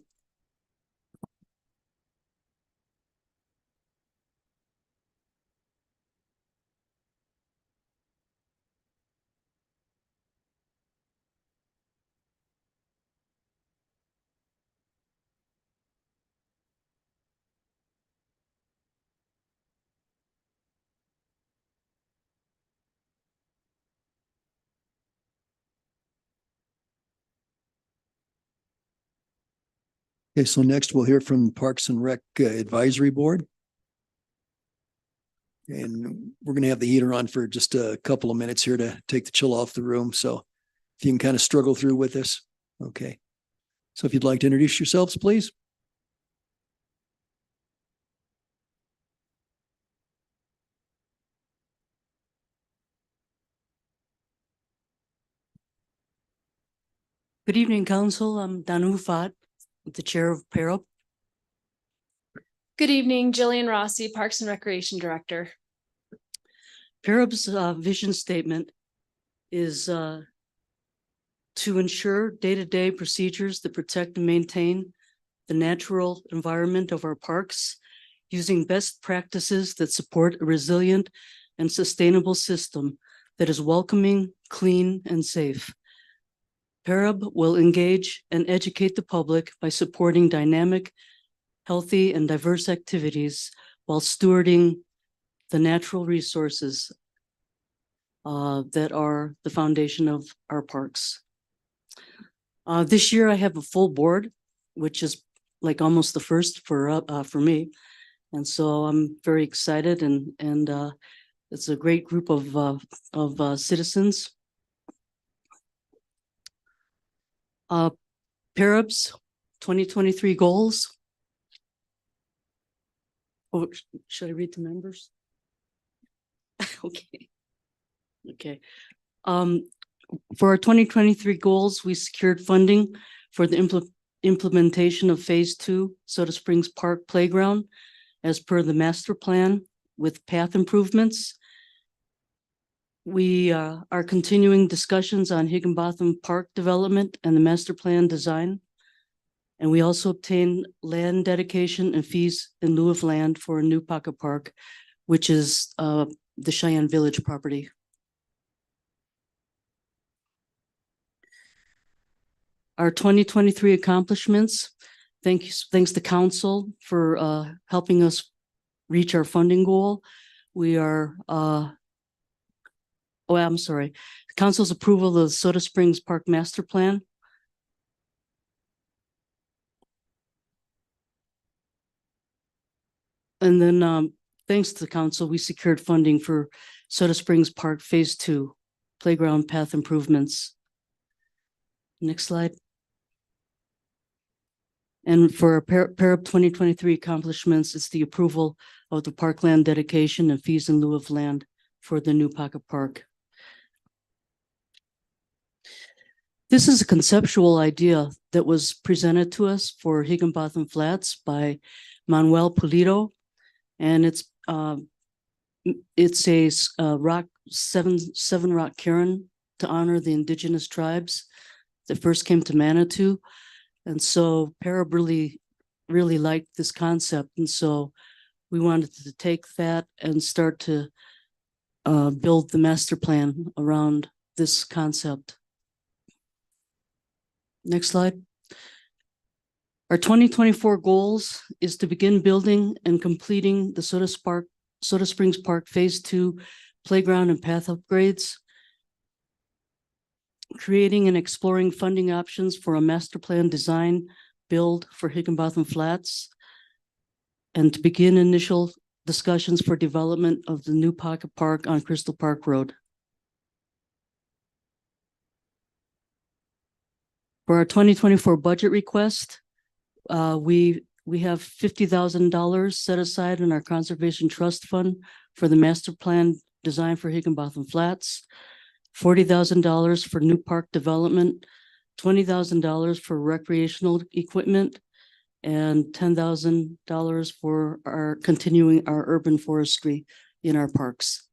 S1: Okay, so next we'll hear from Parks and Rec Advisory Board. And we're gonna have the heater on for just a couple of minutes here to take the chill off the room. So if you can kind of struggle through with this, okay. So if you'd like to introduce yourselves, please.
S16: Good evening, Council. I'm Danu Fat, the Chair of PAROP.
S17: Good evening, Jillian Rossi, Parks and Recreation Director.
S16: PAROP's vision statement is to ensure day-to-day procedures that protect and maintain the natural environment of our parks, using best practices that support a resilient and sustainable system that is welcoming, clean, and safe. PAROP will engage and educate the public by supporting dynamic, healthy, and diverse activities while stewarding the natural resources that are the foundation of our parks. This year I have a full board, which is like almost the first for me. And so I'm very excited and it's a great group of citizens. PAROP's 2023 goals. Oh, should I read the members? Okay. Okay. For our 2023 goals, we secured funding for the implementation of Phase 2 Soda Springs Park Playground as per the master plan with path improvements. We are continuing discussions on Higginbotham Park development and the master plan design. And we also obtained land dedication and fees in lieu of land for a new pocket park, which is the Cheyenne Village property. Our 2023 accomplishments, thanks to council for helping us reach our funding goal. We are council's approval of the Soda Springs Park Master Plan. And then thanks to the council, we secured funding for Soda Springs Park Phase 2 playground path improvements. Next slide. And for our PAROP 2023 accomplishments, it's the approval of the parkland dedication and fees in lieu of land for the new pocket park. This is a conceptual idea that was presented to us for Higginbotham Flats by Manuel Pulido. And it's a seven rock cairn to honor the indigenous tribes that first came to Manitou. And so PAROP really liked this concept. And so we wanted to take that and start to build the master plan around this concept. Next slide. Our 2024 goals is to begin building and completing the Soda Springs Park Phase 2 playground and path upgrades, creating and exploring funding options for a master plan design build for Higginbotham Flats, and to begin initial discussions for development of the new pocket park on Crystal Park Road. For our 2024 budget request, we have $50,000 set aside in our Conservation Trust Fund for the master plan design for Higginbotham Flats, $40,000 for new park development, $20,000 for recreational equipment, and $10,000 for our continuing our urban forestry in our parks.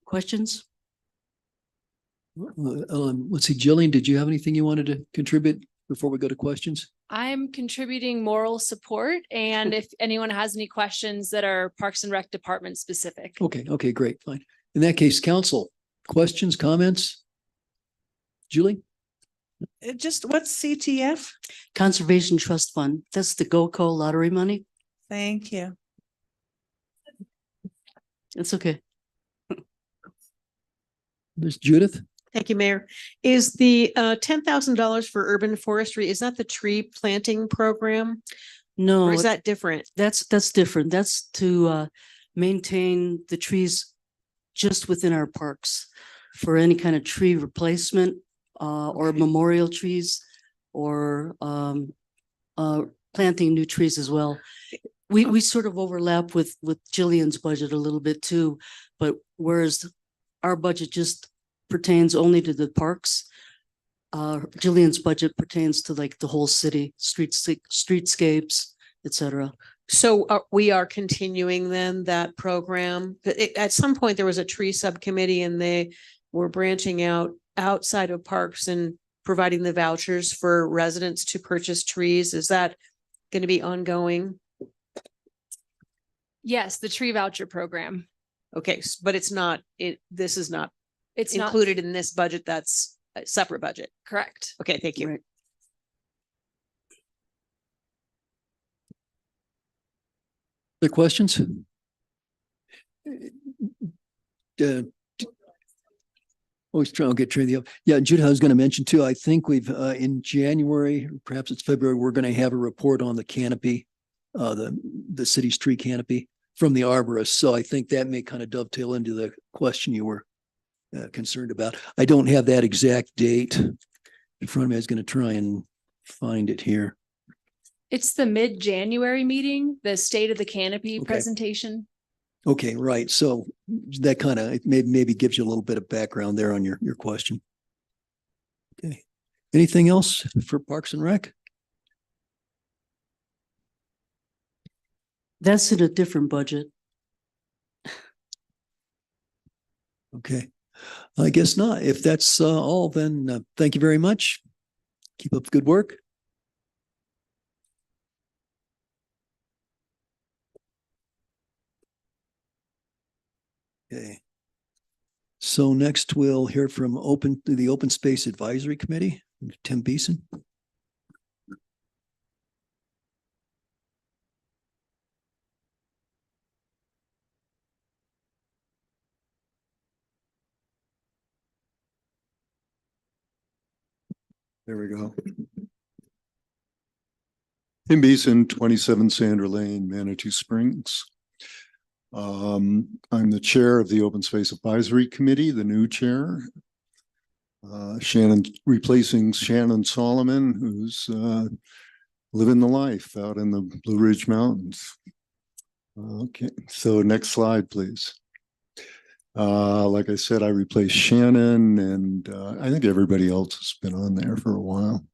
S16: Questions?
S1: Let's see, Jillian, did you have anything you wanted to contribute before we go to questions?
S17: I'm contributing moral support, and if anyone has any questions that are Parks and Rec department specific.
S1: Okay, great, fine. In that case, council, questions, comments? Julie?
S5: Just what's CTF?
S16: Conservation Trust Fund. That's the GoCo lottery money.
S5: Thank you.
S16: It's okay.
S1: There's Judith?
S7: Thank you, Mayor. Is the $10,000 for urban forestry, is that the tree planting program?
S16: No,
S7: Or is that different?
S16: that's different. That's to maintain the trees just within our parks for any kind of tree replacement or memorial trees or planting new trees as well. We sort of overlap with Jillian's budget a little bit too, but whereas our budget just pertains only to the parks, Jillian's budget pertains to like the whole city, streetscapes, et cetera.
S7: So we are continuing then that program? At some point, there was a tree subcommittee and they were branching out outside of parks and providing the vouchers for residents to purchase trees. Is that going to be ongoing?
S17: Yes, the tree voucher program.
S7: Okay, but it's not, this is not
S17: It's not
S7: included in this budget. That's a separate budget.
S17: correct.
S7: Okay, thank you.
S16: Right.
S1: Other questions? Always trying to get trained up. Yeah, Judah, I was going to mention too, I think we've in January, perhaps it's February, we're going to have a report on the canopy, the city's tree canopy from the arborist. So I think that may kind of dovetail into the question you were concerned about. I don't have that exact date in front of me. I was going to try and find it here.
S17: It's the mid-January meeting, the state of the canopy
S1: Okay.
S17: presentation.
S1: Okay, right. So that kind of maybe gives you a little bit of background there on your question. Okay. Anything else for Parks and Rec?
S16: That's in a different budget.
S1: Okay. I guess not. If that's all, then thank you very much. Keep up the good work. Okay. So next we'll hear from the Open Space Advisory Committee, Tim Beeson.
S18: There we go. Tim Beeson, 27 Sandra Lane, Manitou Springs. I'm the chair of the Open Space Advisory Committee, the new chair. Replacing Shannon Solomon, who's living the life out in the Blue Ridge Mountains. Okay, so next slide, please. Like I said, I replaced Shannon, and I think everybody else has been on there for a while.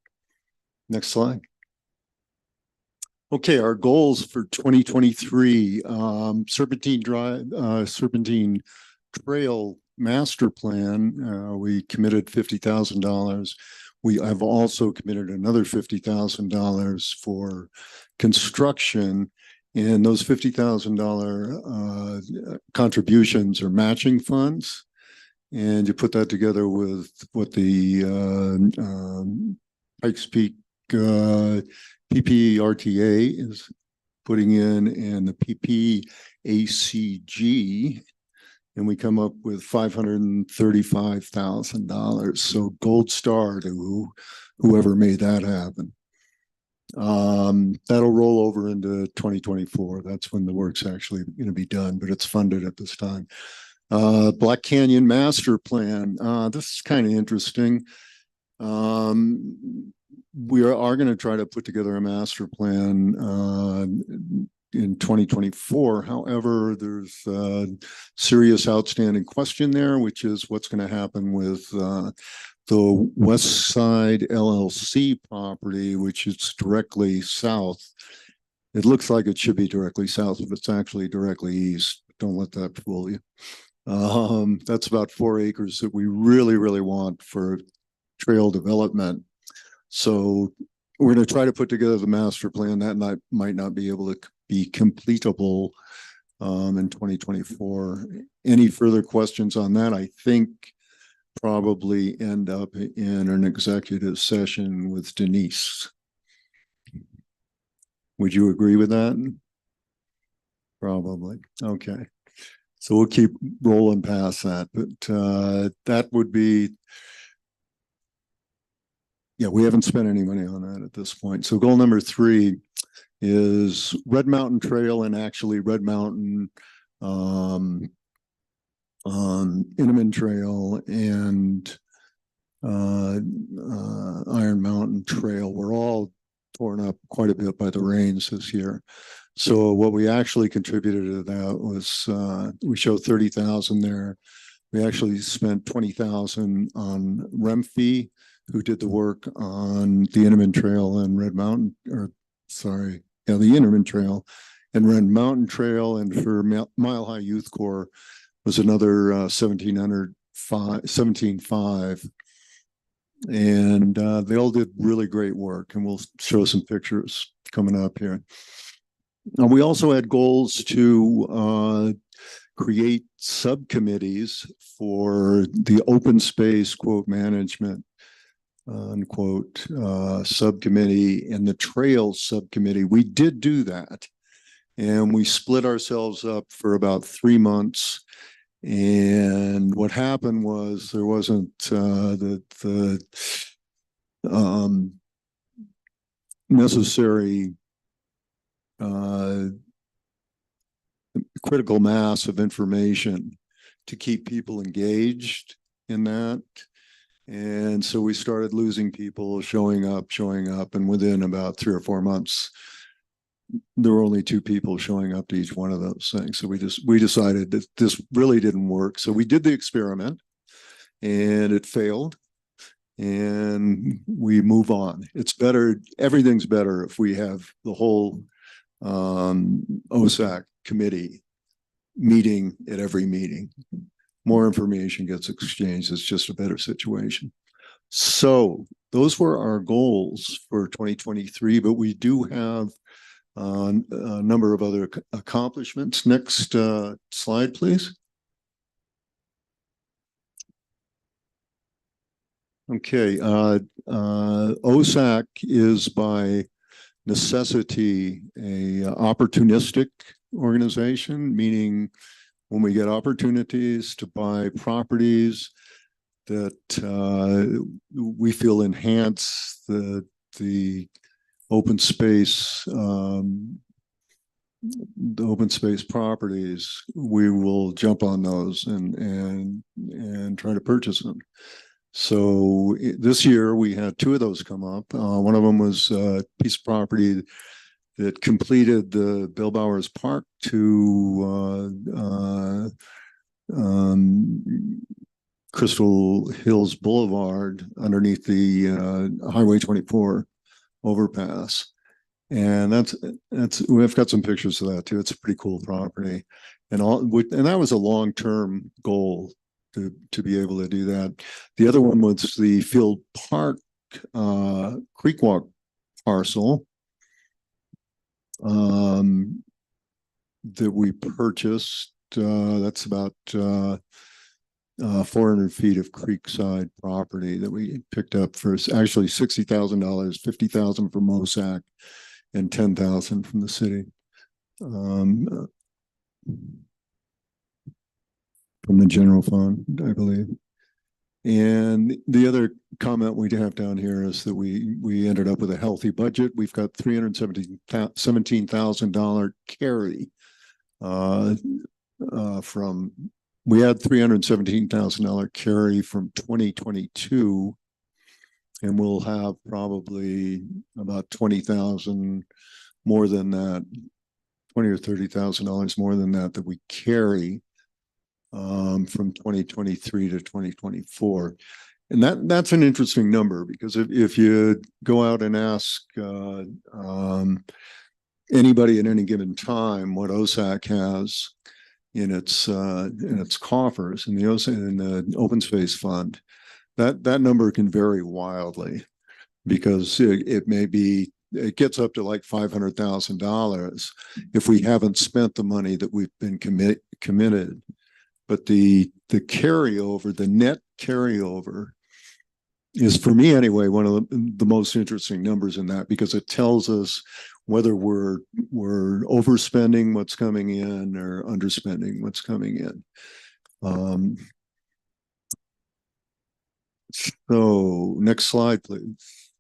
S18: Next slide. Okay, our goals for 2023, Serpentine Drive, Serpentine Trail Master Plan, we committed $50,000. I've also committed another $50,000 for construction, and those $50,000 contributions are matching funds. And you put that together with what the Pikes Peak PPRTA is putting in and the PPACG, and we come up with $535,000. So gold star to whoever made that happen. That'll roll over into 2024. That's when the work's actually going to be done, but it's funded at this time. Black Canyon Master Plan. This is kind of interesting. We are going to try to put together a master plan in 2024. However, there's a serious outstanding question there, which is what's going to happen with the West Side LLC property, which is directly south. It looks like it should be directly south, but it's actually directly east. Don't let that fool you. That's about 4 acres that we really, really want for trail development. So we're going to try to put together the master plan. That might not be able to be completable in 2024. Any further questions on that? I think probably end up in an executive session with Denise. Would you agree with that? Probably. Okay. So we'll keep rolling past that, but that would be, yeah, we haven't spent any money on that at this point. So goal number 3 is Red Mountain Trail, and actually Red Mountain, Inman Trail, and Iron Mountain Trail were all torn up quite a bit by the rains this year. So what we actually contributed to that was we show 30,000 there. We actually spent 20,000 on Remfee, who did the work on the Inman Trail and Red Mountain, or sorry, yeah, the Inman Trail and Red Mountain Trail, and for Mile High Youth Corps was another 17,500. And they all did really great work, and we'll show some pictures coming up here. We also had goals to create subcommittees for the open space quote management unquote subcommittee and the trails subcommittee. We did do that, and we split ourselves up for about 3 months. And what happened was there wasn't the necessary critical mass of information to keep people engaged in that. And so we started losing people showing up, and within about 3 or 4 months, there were only 2 people showing up to each one of those things. So we decided that this really didn't work. So we did the experiment, and it failed, and we move on. It's better, everything's better if we have the whole OSAC committee meeting at every meeting. More information gets exchanged. It's just a better situation. So those were our goals for 2023, but we do have a number of other accomplishments. Next slide, please. Okay, OSAC is by necessity a opportunistic organization, meaning when we get opportunities to buy properties that we feel enhance the open space properties, we will jump on those and try to purchase them. So this year we had 2 of those come up. One of them was a piece of property that completed the Bill Bowers Park to Crystal Hills Boulevard underneath the Highway 24 overpass. And we've got some pictures of that too. It's a pretty cool property. And that was a long-term goal to be able to do that. The other one was the Field Park Creek Walk parcel that we purchased. That's about 400 feet of creekside property that we picked up for actually $60,000, $50,000 from OSAC and $10,000 from the city. From the general fund, I believe. And the other comment we have down here is that we ended up with a healthy budget. We've got $317,000 carry we had $317,000 carry from 2022, and we'll have probably about 20,000 more than that, $20,000 or $30,000 more than that we carry from 2023 to 2024. And that's an interesting number, because if you go out and ask anybody at any given time what OSAC has in its coffers in the open space fund, that number can vary wildly because it may be, it gets up to like $500,000 if we haven't spent the money that we've been committed. But the carryover, the net carryover is, for me anyway, one of the most interesting numbers in that, because it tells us whether we're overspending what's coming in or underspending what's coming in. So next slide, please.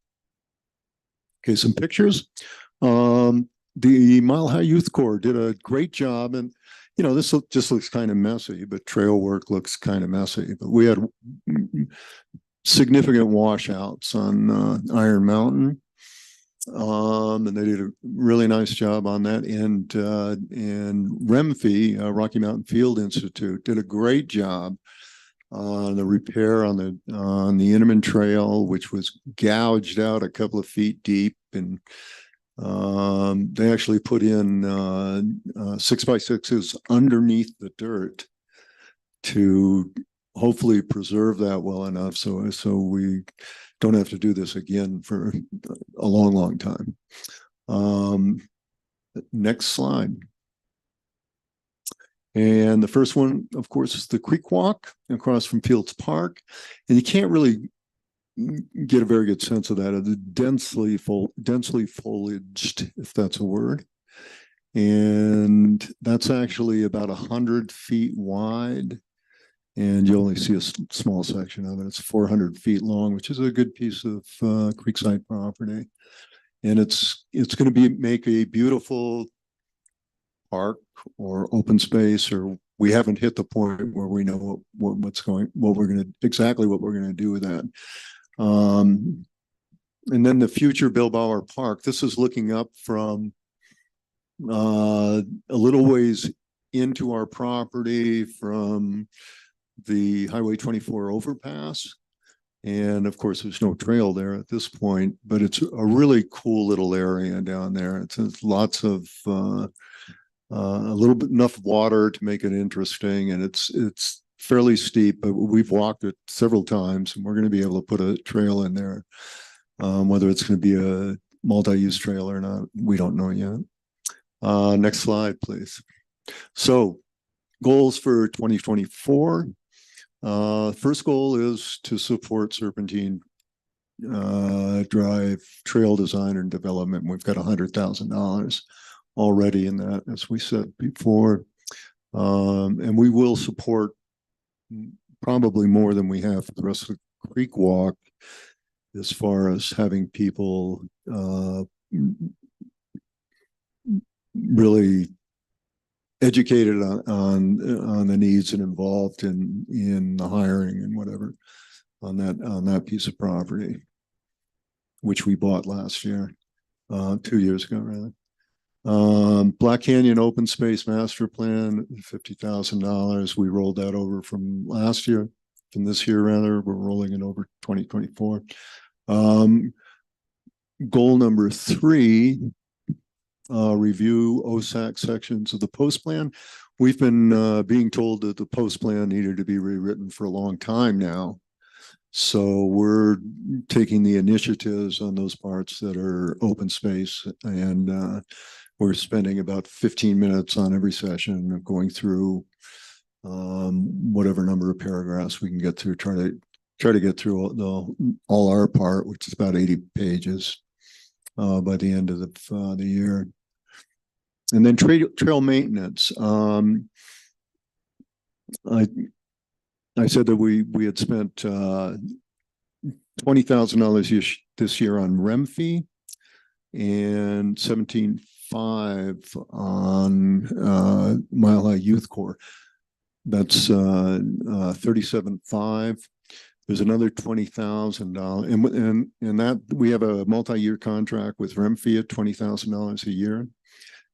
S18: Okay, some pictures. The Mile High Youth Corps did a great job, and this just looks kind of messy, but trail work looks kind of messy. But we had significant washouts on Iron Mountain, and they did a really nice job on that. And REMFI, Rocky Mountain Field Institute, did a great job on the repair on the Inman Trail, which was gouged out a couple of feet deep, and they actually put in 6x6s underneath the dirt to hopefully preserve that well enough so we don't have to do this again for a long time. Next slide. And the first one, of course, is the Creek Walk across from Fields Park. And you can't really get a very good sense of that. It's densely foliaged, if that's a word. And that's actually about 100 feet wide. And you only see a small section of it. It's 400 feet long, which is a good piece of creekside property. And it's going to make a beautiful park or open space, or we haven't hit the point where we know exactly what we're going to do with that. And then the future Billbauer Park. This is looking up from a little ways into our property from the Highway 24 overpass. And of course, there's no trail there at this point, but it's a really cool little area down there. It's lots of a little bit enough water to make it interesting, and it's fairly steep, but we've walked it several times, and we're going to be able to put a trail in there. Whether it's going to be a multi-use trail or not, we don't know yet. Next slide, please. So goals for 2024. First goal is to support Serpentine Drive trail design and development. We've got $100,000 already in that, as we said before. And we will support probably more than we have for the rest of the Creek Walk, as far as having people really educated on the needs and involved in the hiring and whatever on that piece of property, which we bought last year, 2 years ago rather. Black Canyon Open Space Master Plan, $50,000. We rolled that over from last year, from this year rather. We're rolling it over 2024. Goal number 3, review OSAC sections of the post plan. We've been being told that the post plan needed to be rewritten for a long time now. So we're taking the initiatives on those parts that are open space, and we're spending about 15 minutes on every session of going through whatever number of paragraphs we can get through, try to get through all our part, which is about 80 pages by the end of the year. And then trail maintenance. I said that we had spent $20,000 this year on REMFI and $17,500 on Mile High Youth Corps. That's $37,500. There's another $20,000, and that we have a multi-year contract with REMFI at $20,000 a year.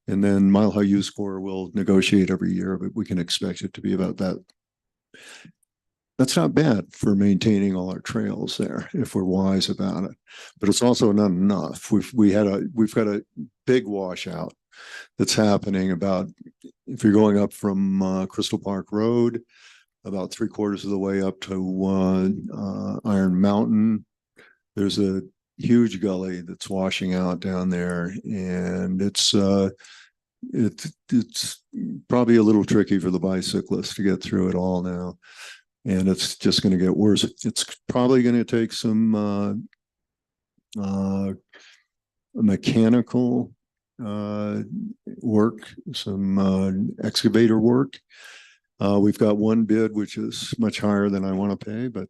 S18: And then Mile High Youth Corps will negotiate every year, but we can expect it to be about that. That's not bad for maintaining all our trails there if we're wise about it, but it's also not enough. We've got a big washout that's happening about, if you're going up from Crystal Park Road, about 3/4 of the way up to Iron Mountain, there's a huge gully that's washing out down there, and it's probably a little tricky for the bicyclist to get through it all now. And it's just going to get worse. It's probably going to take some mechanical work, some excavator work. We've got one bid, which is much higher than I want to pay, but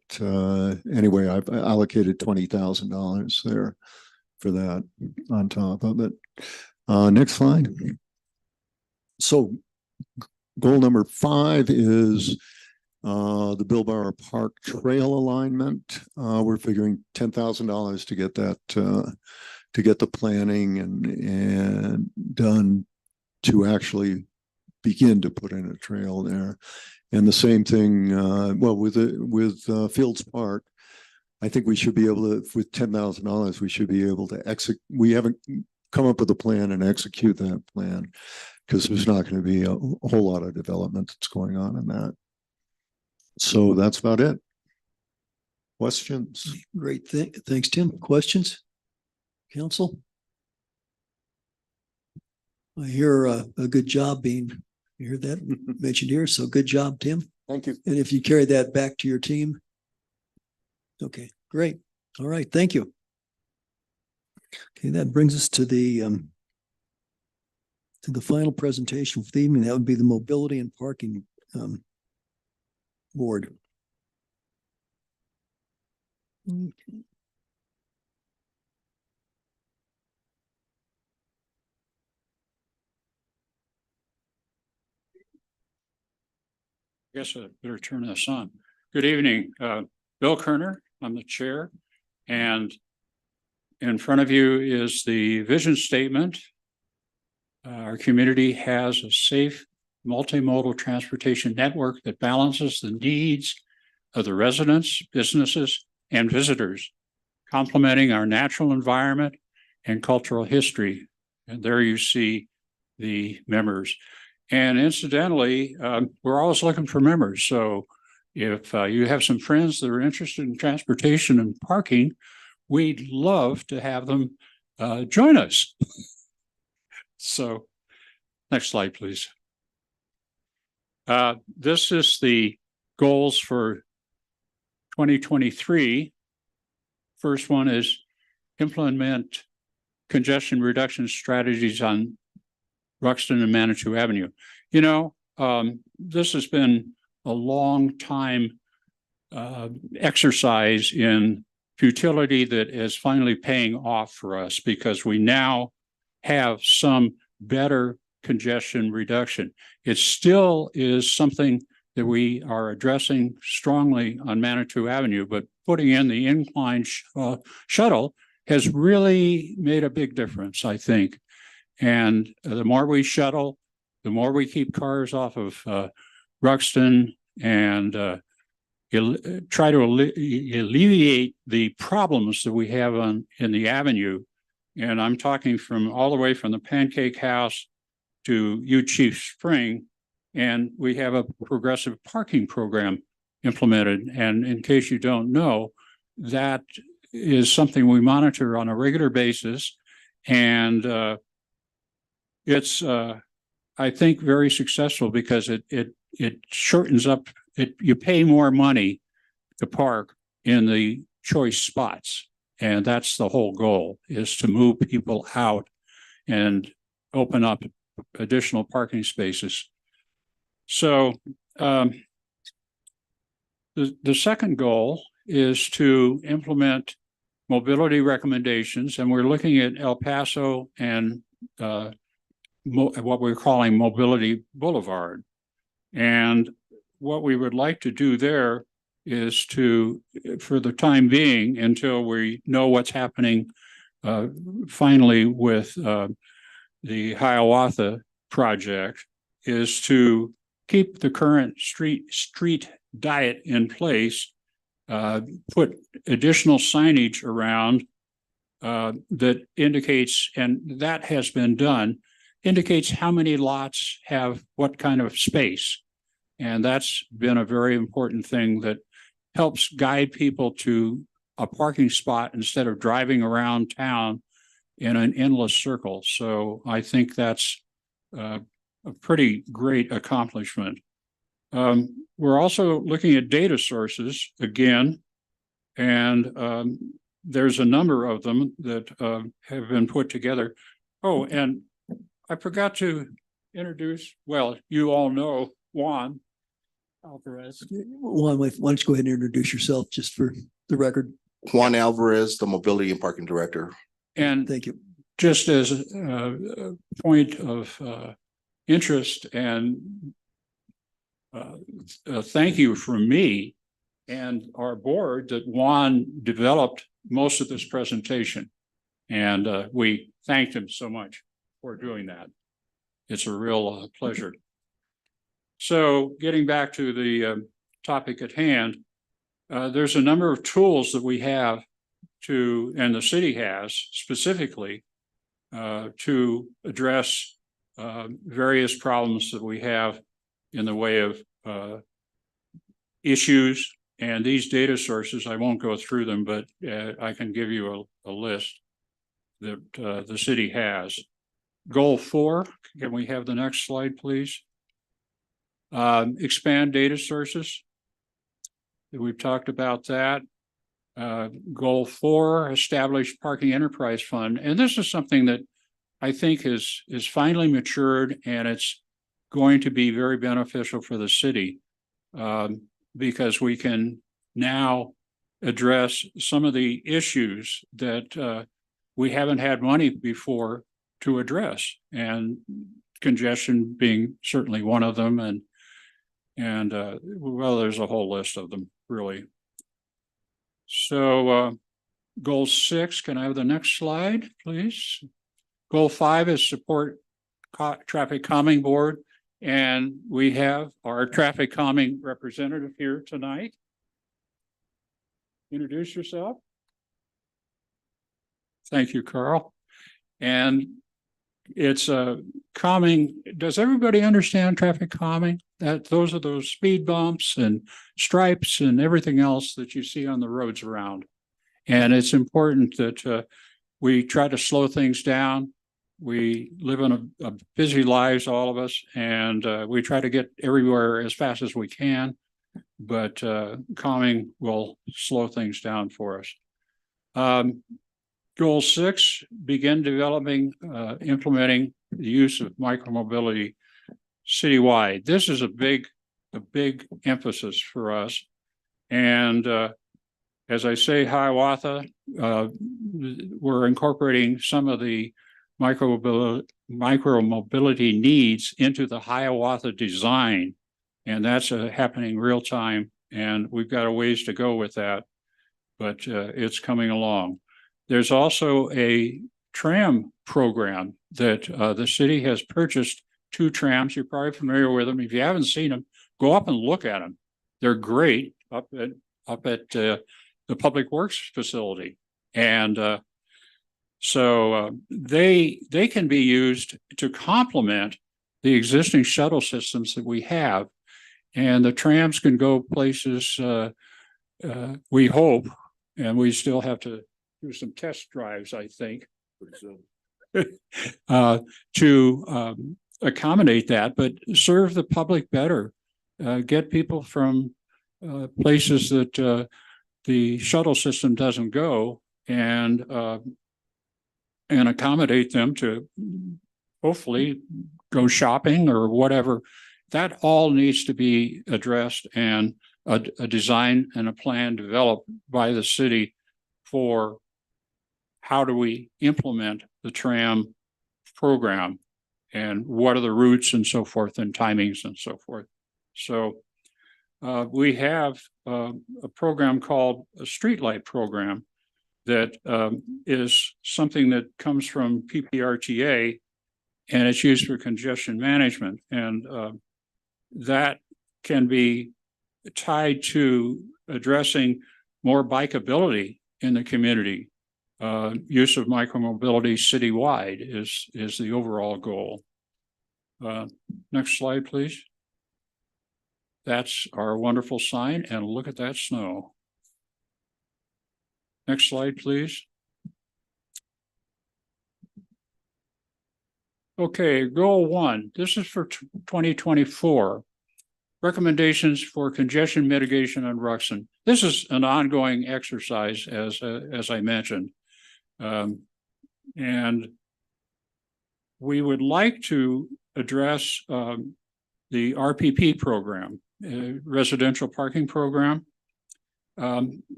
S18: anyway, I've allocated $20,000 there for that on top of it. Next slide. So goal number 5 is the Bilbao Park Trail alignment. We're figuring $10,000 to get that, to get the planning and done to actually begin to put in a trail there. And the same thing, well, with Fields Park, I think we should be able to, with $10,000, we should be able to execute. We haven't come up with a plan and execute that plan because there's not going to be a whole lot of development that's going on in that. So that's about it. Questions?
S1: Great. Thanks, Tim. Questions? Council? I hear a good job being, you heard that mentioned here. So good job, Tim.
S18: Thank you.
S1: And if you carry that back to your team. Okay, great. All right. Thank you. Okay, that brings us to the final presentation for the evening. That would be the Mobility and Parking Board. Okay.
S19: I guess I better turn this on. Good evening, Bill Kerner. I'm the chair, and in front of you is the vision statement. Our community has a safe multimodal transportation network that balances the needs of the residents, businesses, and visitors, complementing our natural environment and cultural history. And there you see the members. And incidentally, we're always looking for members. So if you have some friends that are interested in transportation and parking, we'd love to have them join us. So next slide, please. This is the goals for 2023. First one is implement congestion reduction strategies on Ruxton and Manitou Avenue. You know, this has been a long time exercise in futility that is finally paying off for us because we now have some better congestion reduction. It still is something that we are addressing strongly on Manitou Avenue, but putting in the incline shuttle has really made a big difference, I think. And the more we shuttle, the more we keep cars off of Ruxton and try to alleviate the problems that we have in the avenue. And I'm talking from all the way from the Pancake House to U Chief Spring. And we have a progressive parking program implemented. And in case you don't know, that is something we monitor on a regular basis. And it's, I think, very successful because it shortens up, you pay more money to park in the choice spots. And that's the whole goal, is to move people out and open up additional parking spaces. So the second goal is to implement mobility recommendations, and we're looking at El Paso and what we're calling Mobility Boulevard. And what we would like to do there is to, for the time being, until we know what's happening finally with the Hiawatha project, is to keep the current street diet in place, put additional signage around that indicates, and that has been done, indicates how many lots have what kind of space. And that's been a very important thing that helps guide people to a parking spot instead of driving around town in an endless circle. So I think that's a pretty great accomplishment. We're also looking at data sources again, and there's a number of them that have been put together. Oh, and I forgot to introduce, well, you all know Juan Alvarez.
S1: Juan, why don't you go ahead and introduce yourself just for the record?
S20: Juan Alvarez, the Mobility and Parking Director.
S19: And
S1: thank you.
S19: Just as a point of interest and thank you from me and our board that Juan developed most of this presentation. And we thanked him so much for doing that. It's a real pleasure. So getting back to the topic at hand, there's a number of tools that we have to, and the city has specifically, to address various problems that we have in the way of issues. And these data sources, I won't go through them, but I can give you a list that the city has. Goal 4, can we have the next slide, please? Expand data sources. We've talked about that. Goal 4, establish parking enterprise fund. And this is something that I think is finally matured, and it's going to be very beneficial for the city because we can now address some of the issues that we haven't had money before to address, and congestion being certainly one of them, and well, there's a whole list of them really. So goal 6, can I have the next slide, please? Goal 5 is support traffic calming board. And we have our traffic calming representative here tonight. Introduce yourself. Thank you, Carl. And it's calming. Does everybody understand traffic calming? That those are those speed bumps and stripes and everything else that you see on the roads around. And it's important that we try to slow things down. We live in a busy lives, all of us, and we try to get everywhere as fast as we can, but calming will slow things down for us. Goal 6, begin developing, implementing the use of micromobility citywide. This is a big emphasis for us. And as I say, Hiawatha, we're incorporating some of the micromobility needs into the Hiawatha design, and that's happening real time, and we've got a ways to go with that, but it's coming along. There's also a tram program that the city has purchased 2 trams. You're probably familiar with them. If you haven't seen them, go up and look at them. They're great up at the Public Works facility, and so they can be used to complement the existing shuttle systems that we have. And the trams can go places, we hope, and we still have to do some test drives, I think, to accommodate that, but serve the public better, get people from places that the shuttle system doesn't go, and accommodate them to hopefully go shopping or whatever. That all needs to be addressed, and a design and a plan developed by the city for how do we implement the tram program and what are the routes and so forth and timings and so forth. So we have a program called a streetlight program that is something that comes from PPRTA, and it's used for congestion management. And that can be tied to addressing more bikeability in the community. Use of micromobility citywide is the overall goal. Next slide, please. That's our wonderful sign, and look at that snow. Next slide, please. Okay, goal 1. This is for 2024. Recommendations for congestion mitigation on Ruxin. This is an ongoing exercise, as I mentioned. And we would like to address the RPP program, residential parking program. So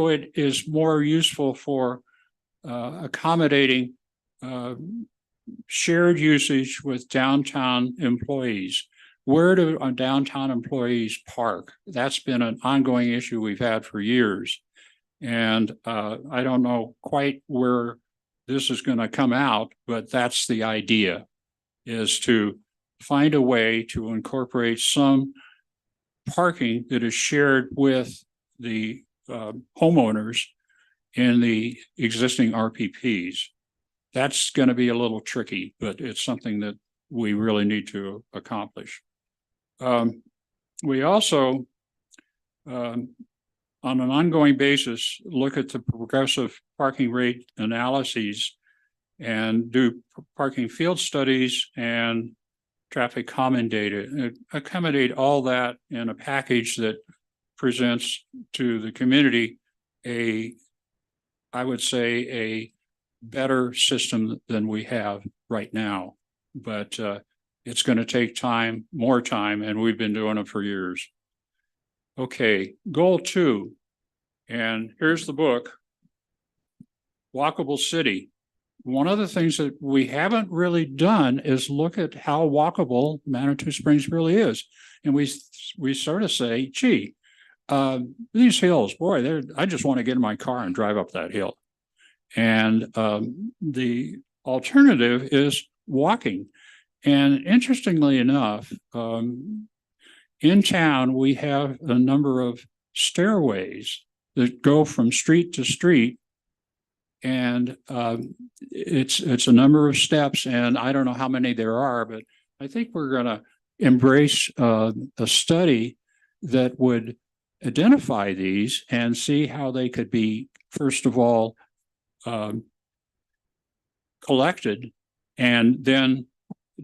S19: it is more useful for accommodating shared usage with downtown employees. Where do our downtown employees park? That's been an ongoing issue we've had for years. And I don't know quite where this is going to come out, but that's the idea, is to find a way to incorporate some parking that is shared with the homeowners in the existing RPPs. That's going to be a little tricky, but it's something that we really need to accomplish. We also, on an ongoing basis, look at the progressive parking rate analyses and do parking field studies and traffic calming data, and accommodate all that in a package that presents to the community I would say, a better system than we have right now. But it's going to take time, more time, and we've been doing it for years. Okay, goal 2, and here's the book, Walkable City. One of the things that we haven't really done is look at how walkable Manitou Springs really is. And we sort of say, gee, these hills, boy, I just want to get in my car and drive up that hill. And the alternative is walking. And interestingly enough, in town, we have a number of stairways that go from street to street. And it's a number of steps, and I don't know how many there are, but I think we're going to embrace a study that would identify these and see how they could be, first of all, collected, and then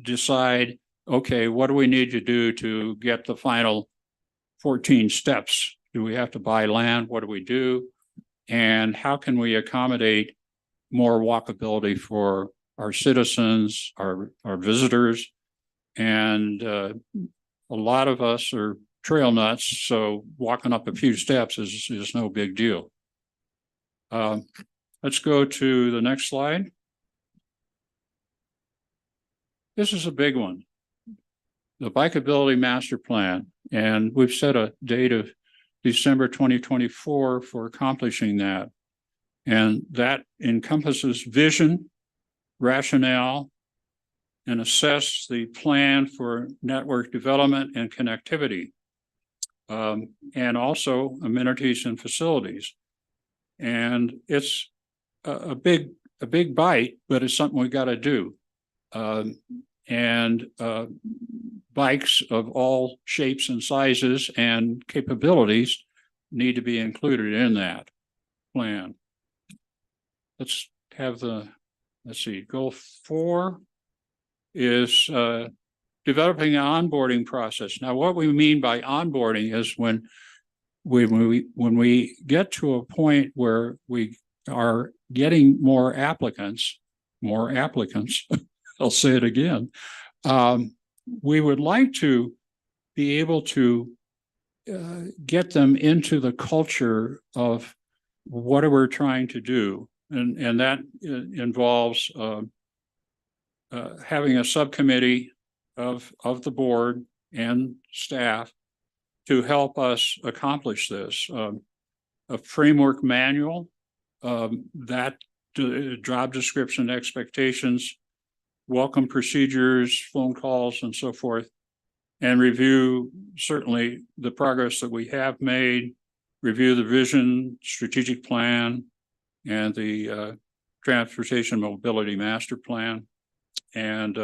S19: decide, okay, what do we need to do to get the final 14 steps? Do we have to buy land? What do we do? And how can we accommodate more walkability for our citizens, our visitors? And a lot of us are trail nuts, so walking up a few steps is no big deal. Let's go to the next slide. This is a big one, the Bikeability Master Plan. And we've set a date of December 2024 for accomplishing that. And that encompasses vision, rationale, and assess the plan for network development and connectivity, and also amenities and facilities. And it's a big bite, but it's something we got to do. Bikes of all shapes and sizes and capabilities need to be included in that plan. Let's see, goal 4 is developing an onboarding process. Now, what we mean by onboarding is when we get to a point where we are getting more applicants, I'll say it again. We would like to be able to get them into the culture of what we're trying to do. And that involves having a subcommittee of the board and staff to help us accomplish this. A framework manual, that job description, expectations, welcome procedures, phone calls, and so forth, and review certainly the progress that we have made, review the vision, strategic plan, and the Transportation Mobility Master Plan, and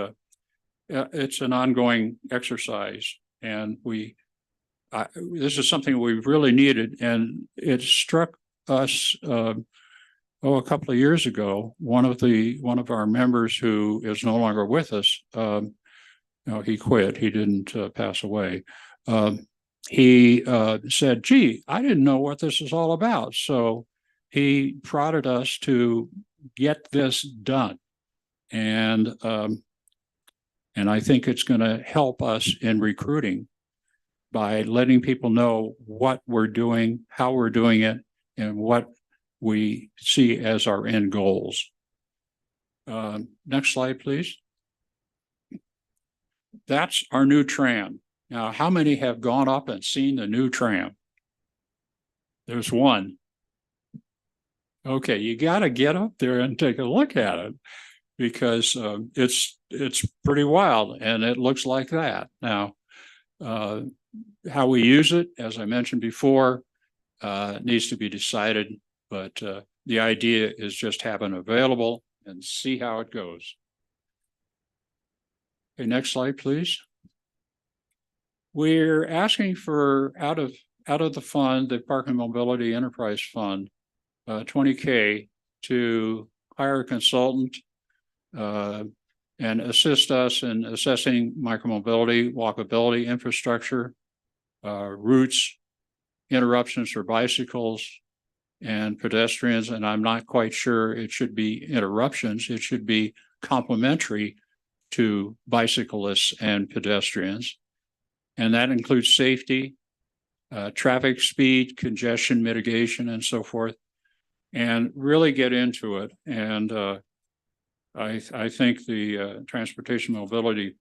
S19: it's an ongoing exercise, and this is something we really needed, and it struck us, a couple of years ago. One of our members who is no longer with us, he quit. He didn't pass away. He said, "Gee, I didn't know what this is all about." So he prodded us to get this done, and I think it's going to help us in recruiting by letting people know what we're doing, how we're doing it, and what we see as our end goals. Next slide, please. That's our new tram. Now, how many have gone up and seen the new tram? There's one. Okay, you got to get up there and take a look at it, because it's pretty wild, and it looks like that. Now, how we use it, as I mentioned before, needs to be decided, but the idea is just have it available and see how it goes. Okay, next slide, please. We're asking for out of the fund, the Park and Mobility Enterprise Fund, $20K to hire a consultant and assist us in assessing micromobility, walkability, infrastructure, routes, interruptions for bicycles and pedestrians. And I'm not quite sure it should be interruptions. It should be complementary to bicyclists and pedestrians. And that includes safety, traffic speed, congestion mitigation, and so forth, and really get into it. And I think the Transportation Mobility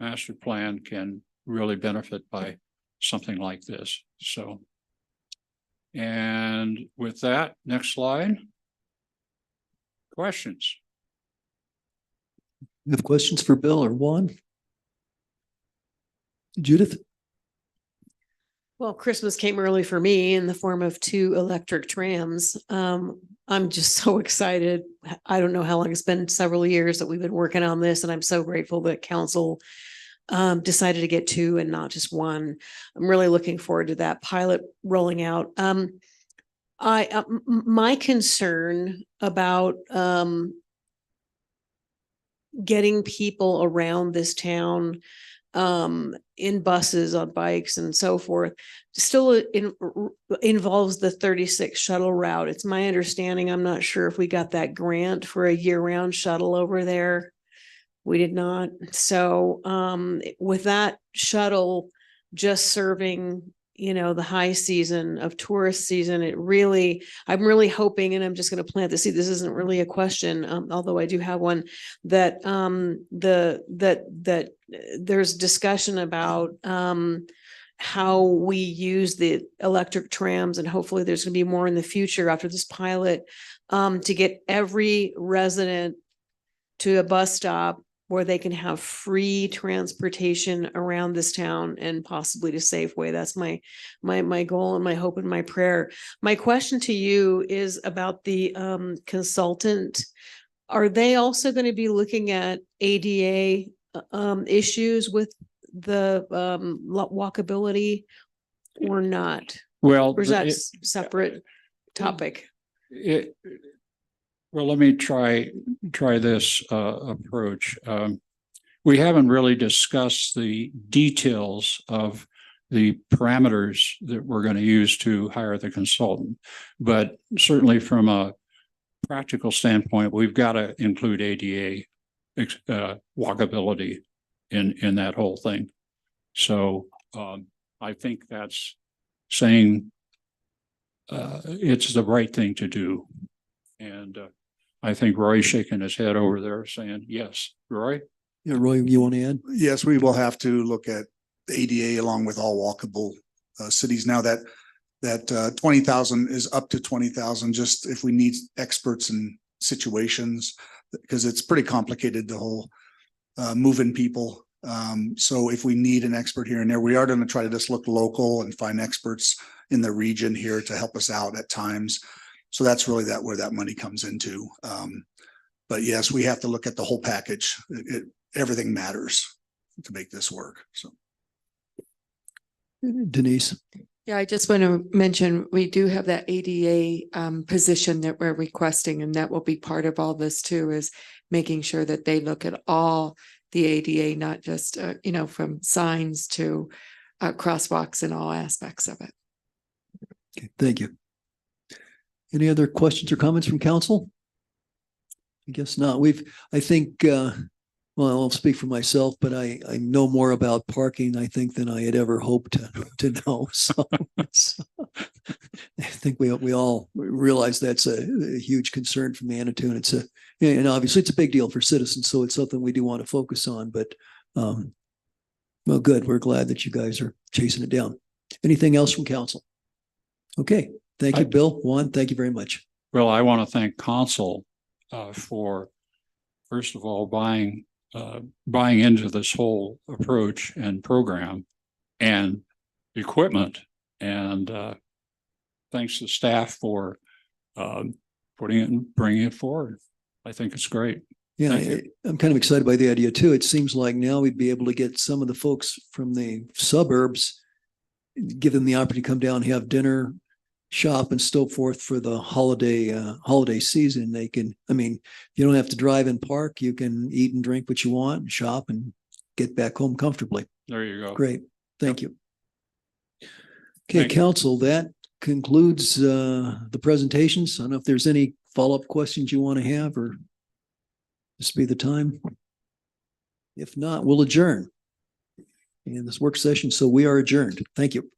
S19: Master Plan can really benefit by something like this. So, and with that, next slide. Questions?
S1: You have questions for Bill or Juan? Judith?
S7: Well, Christmas came early for me in the form of 2 electric trams. I'm just so excited. I don't know how long, it's been several years that we've been working on this, and I'm so grateful that council decided to get 2 and not just 1. I'm really looking forward to that pilot rolling out. My concern about getting people around this town in buses, on bikes and so forth, still involves the 36 shuttle route. It's my understanding, I'm not sure if we got that grant for a year-round shuttle over there. We did not. So with that shuttle just serving, the high season of tourist season, I'm really hoping, and I'm just going to plant the seed, this isn't really a question, although I do have one, that that there's discussion about how we use the electric trams, and hopefully there's going to be more in the future after this pilot, to get every resident to a bus stop where they can have free transportation around this town and possibly to Safeway. That's my goal and my hope and my prayer. My question to you is about the consultant. Are they also going to be looking at ADA issues with the walkability or not?
S19: Well,
S7: or is that separate topic?
S19: Well, let me try this approach. We haven't really discussed the details of the parameters that we're going to use to hire the consultant, but certainly from a practical standpoint, we've got to include ADA walkability in that whole thing. So I think that's saying it's the right thing to do. And I think Roy's shaking his head over there saying, yes. Roy?
S1: Yeah, Roy, you want to add?
S21: Yes, we will have to look at the ADA along with all walkable cities. Now that 20,000 is up to 20,000, just if we need experts in situations, because it's pretty complicated, the whole moving people. So if we need an expert here and there, we are going to try to just look local and find experts in the region here to help us out at times. So that's really where that money comes into. But yes, we have to look at the whole package. everything matters to make this work. So.
S1: Denise.
S6: Yeah, I just want to mention, we do have that ADA position that we're requesting, and that will be part of all this too, is making sure that they look at all the ADA, not just, you know, from signs to crosswalks and all aspects of it.
S1: Okay, thank you. Any other questions or comments from council? I guess not. I think, well, I'll speak for myself, but I know more about parking, I think, than I had ever hoped to know. So I think we all realize that's a huge concern for Manitou, and and obviously it's a big deal for citizens. So it's something we do want to focus on, but well, good. We're glad that you guys are chasing it down. Anything else from council? Okay. Thank you, Bill. Juan, thank you very much.
S19: Well, I want to thank council for, first of all, buying into this whole approach and program and equipment. And thanks to staff for putting it and bringing it forward. I think it's great.
S1: Yeah, I'm kind of excited by the idea too. It seems like now we'd be able to get some of the folks from the suburbs, give them the opportunity to come down, have dinner, shop and so forth for the holiday season. They can, I mean, you don't have to drive and park. You can eat and drink what you want and shop and get back home comfortably.
S19: There you go.
S1: Great. Thank you. Okay,
S19: Thank you.
S1: council, that concludes the presentations. I don't know if there's any follow-up questions you want to have, or this be the time. If not, we'll adjourn in this work session. So we are adjourned. Thank you.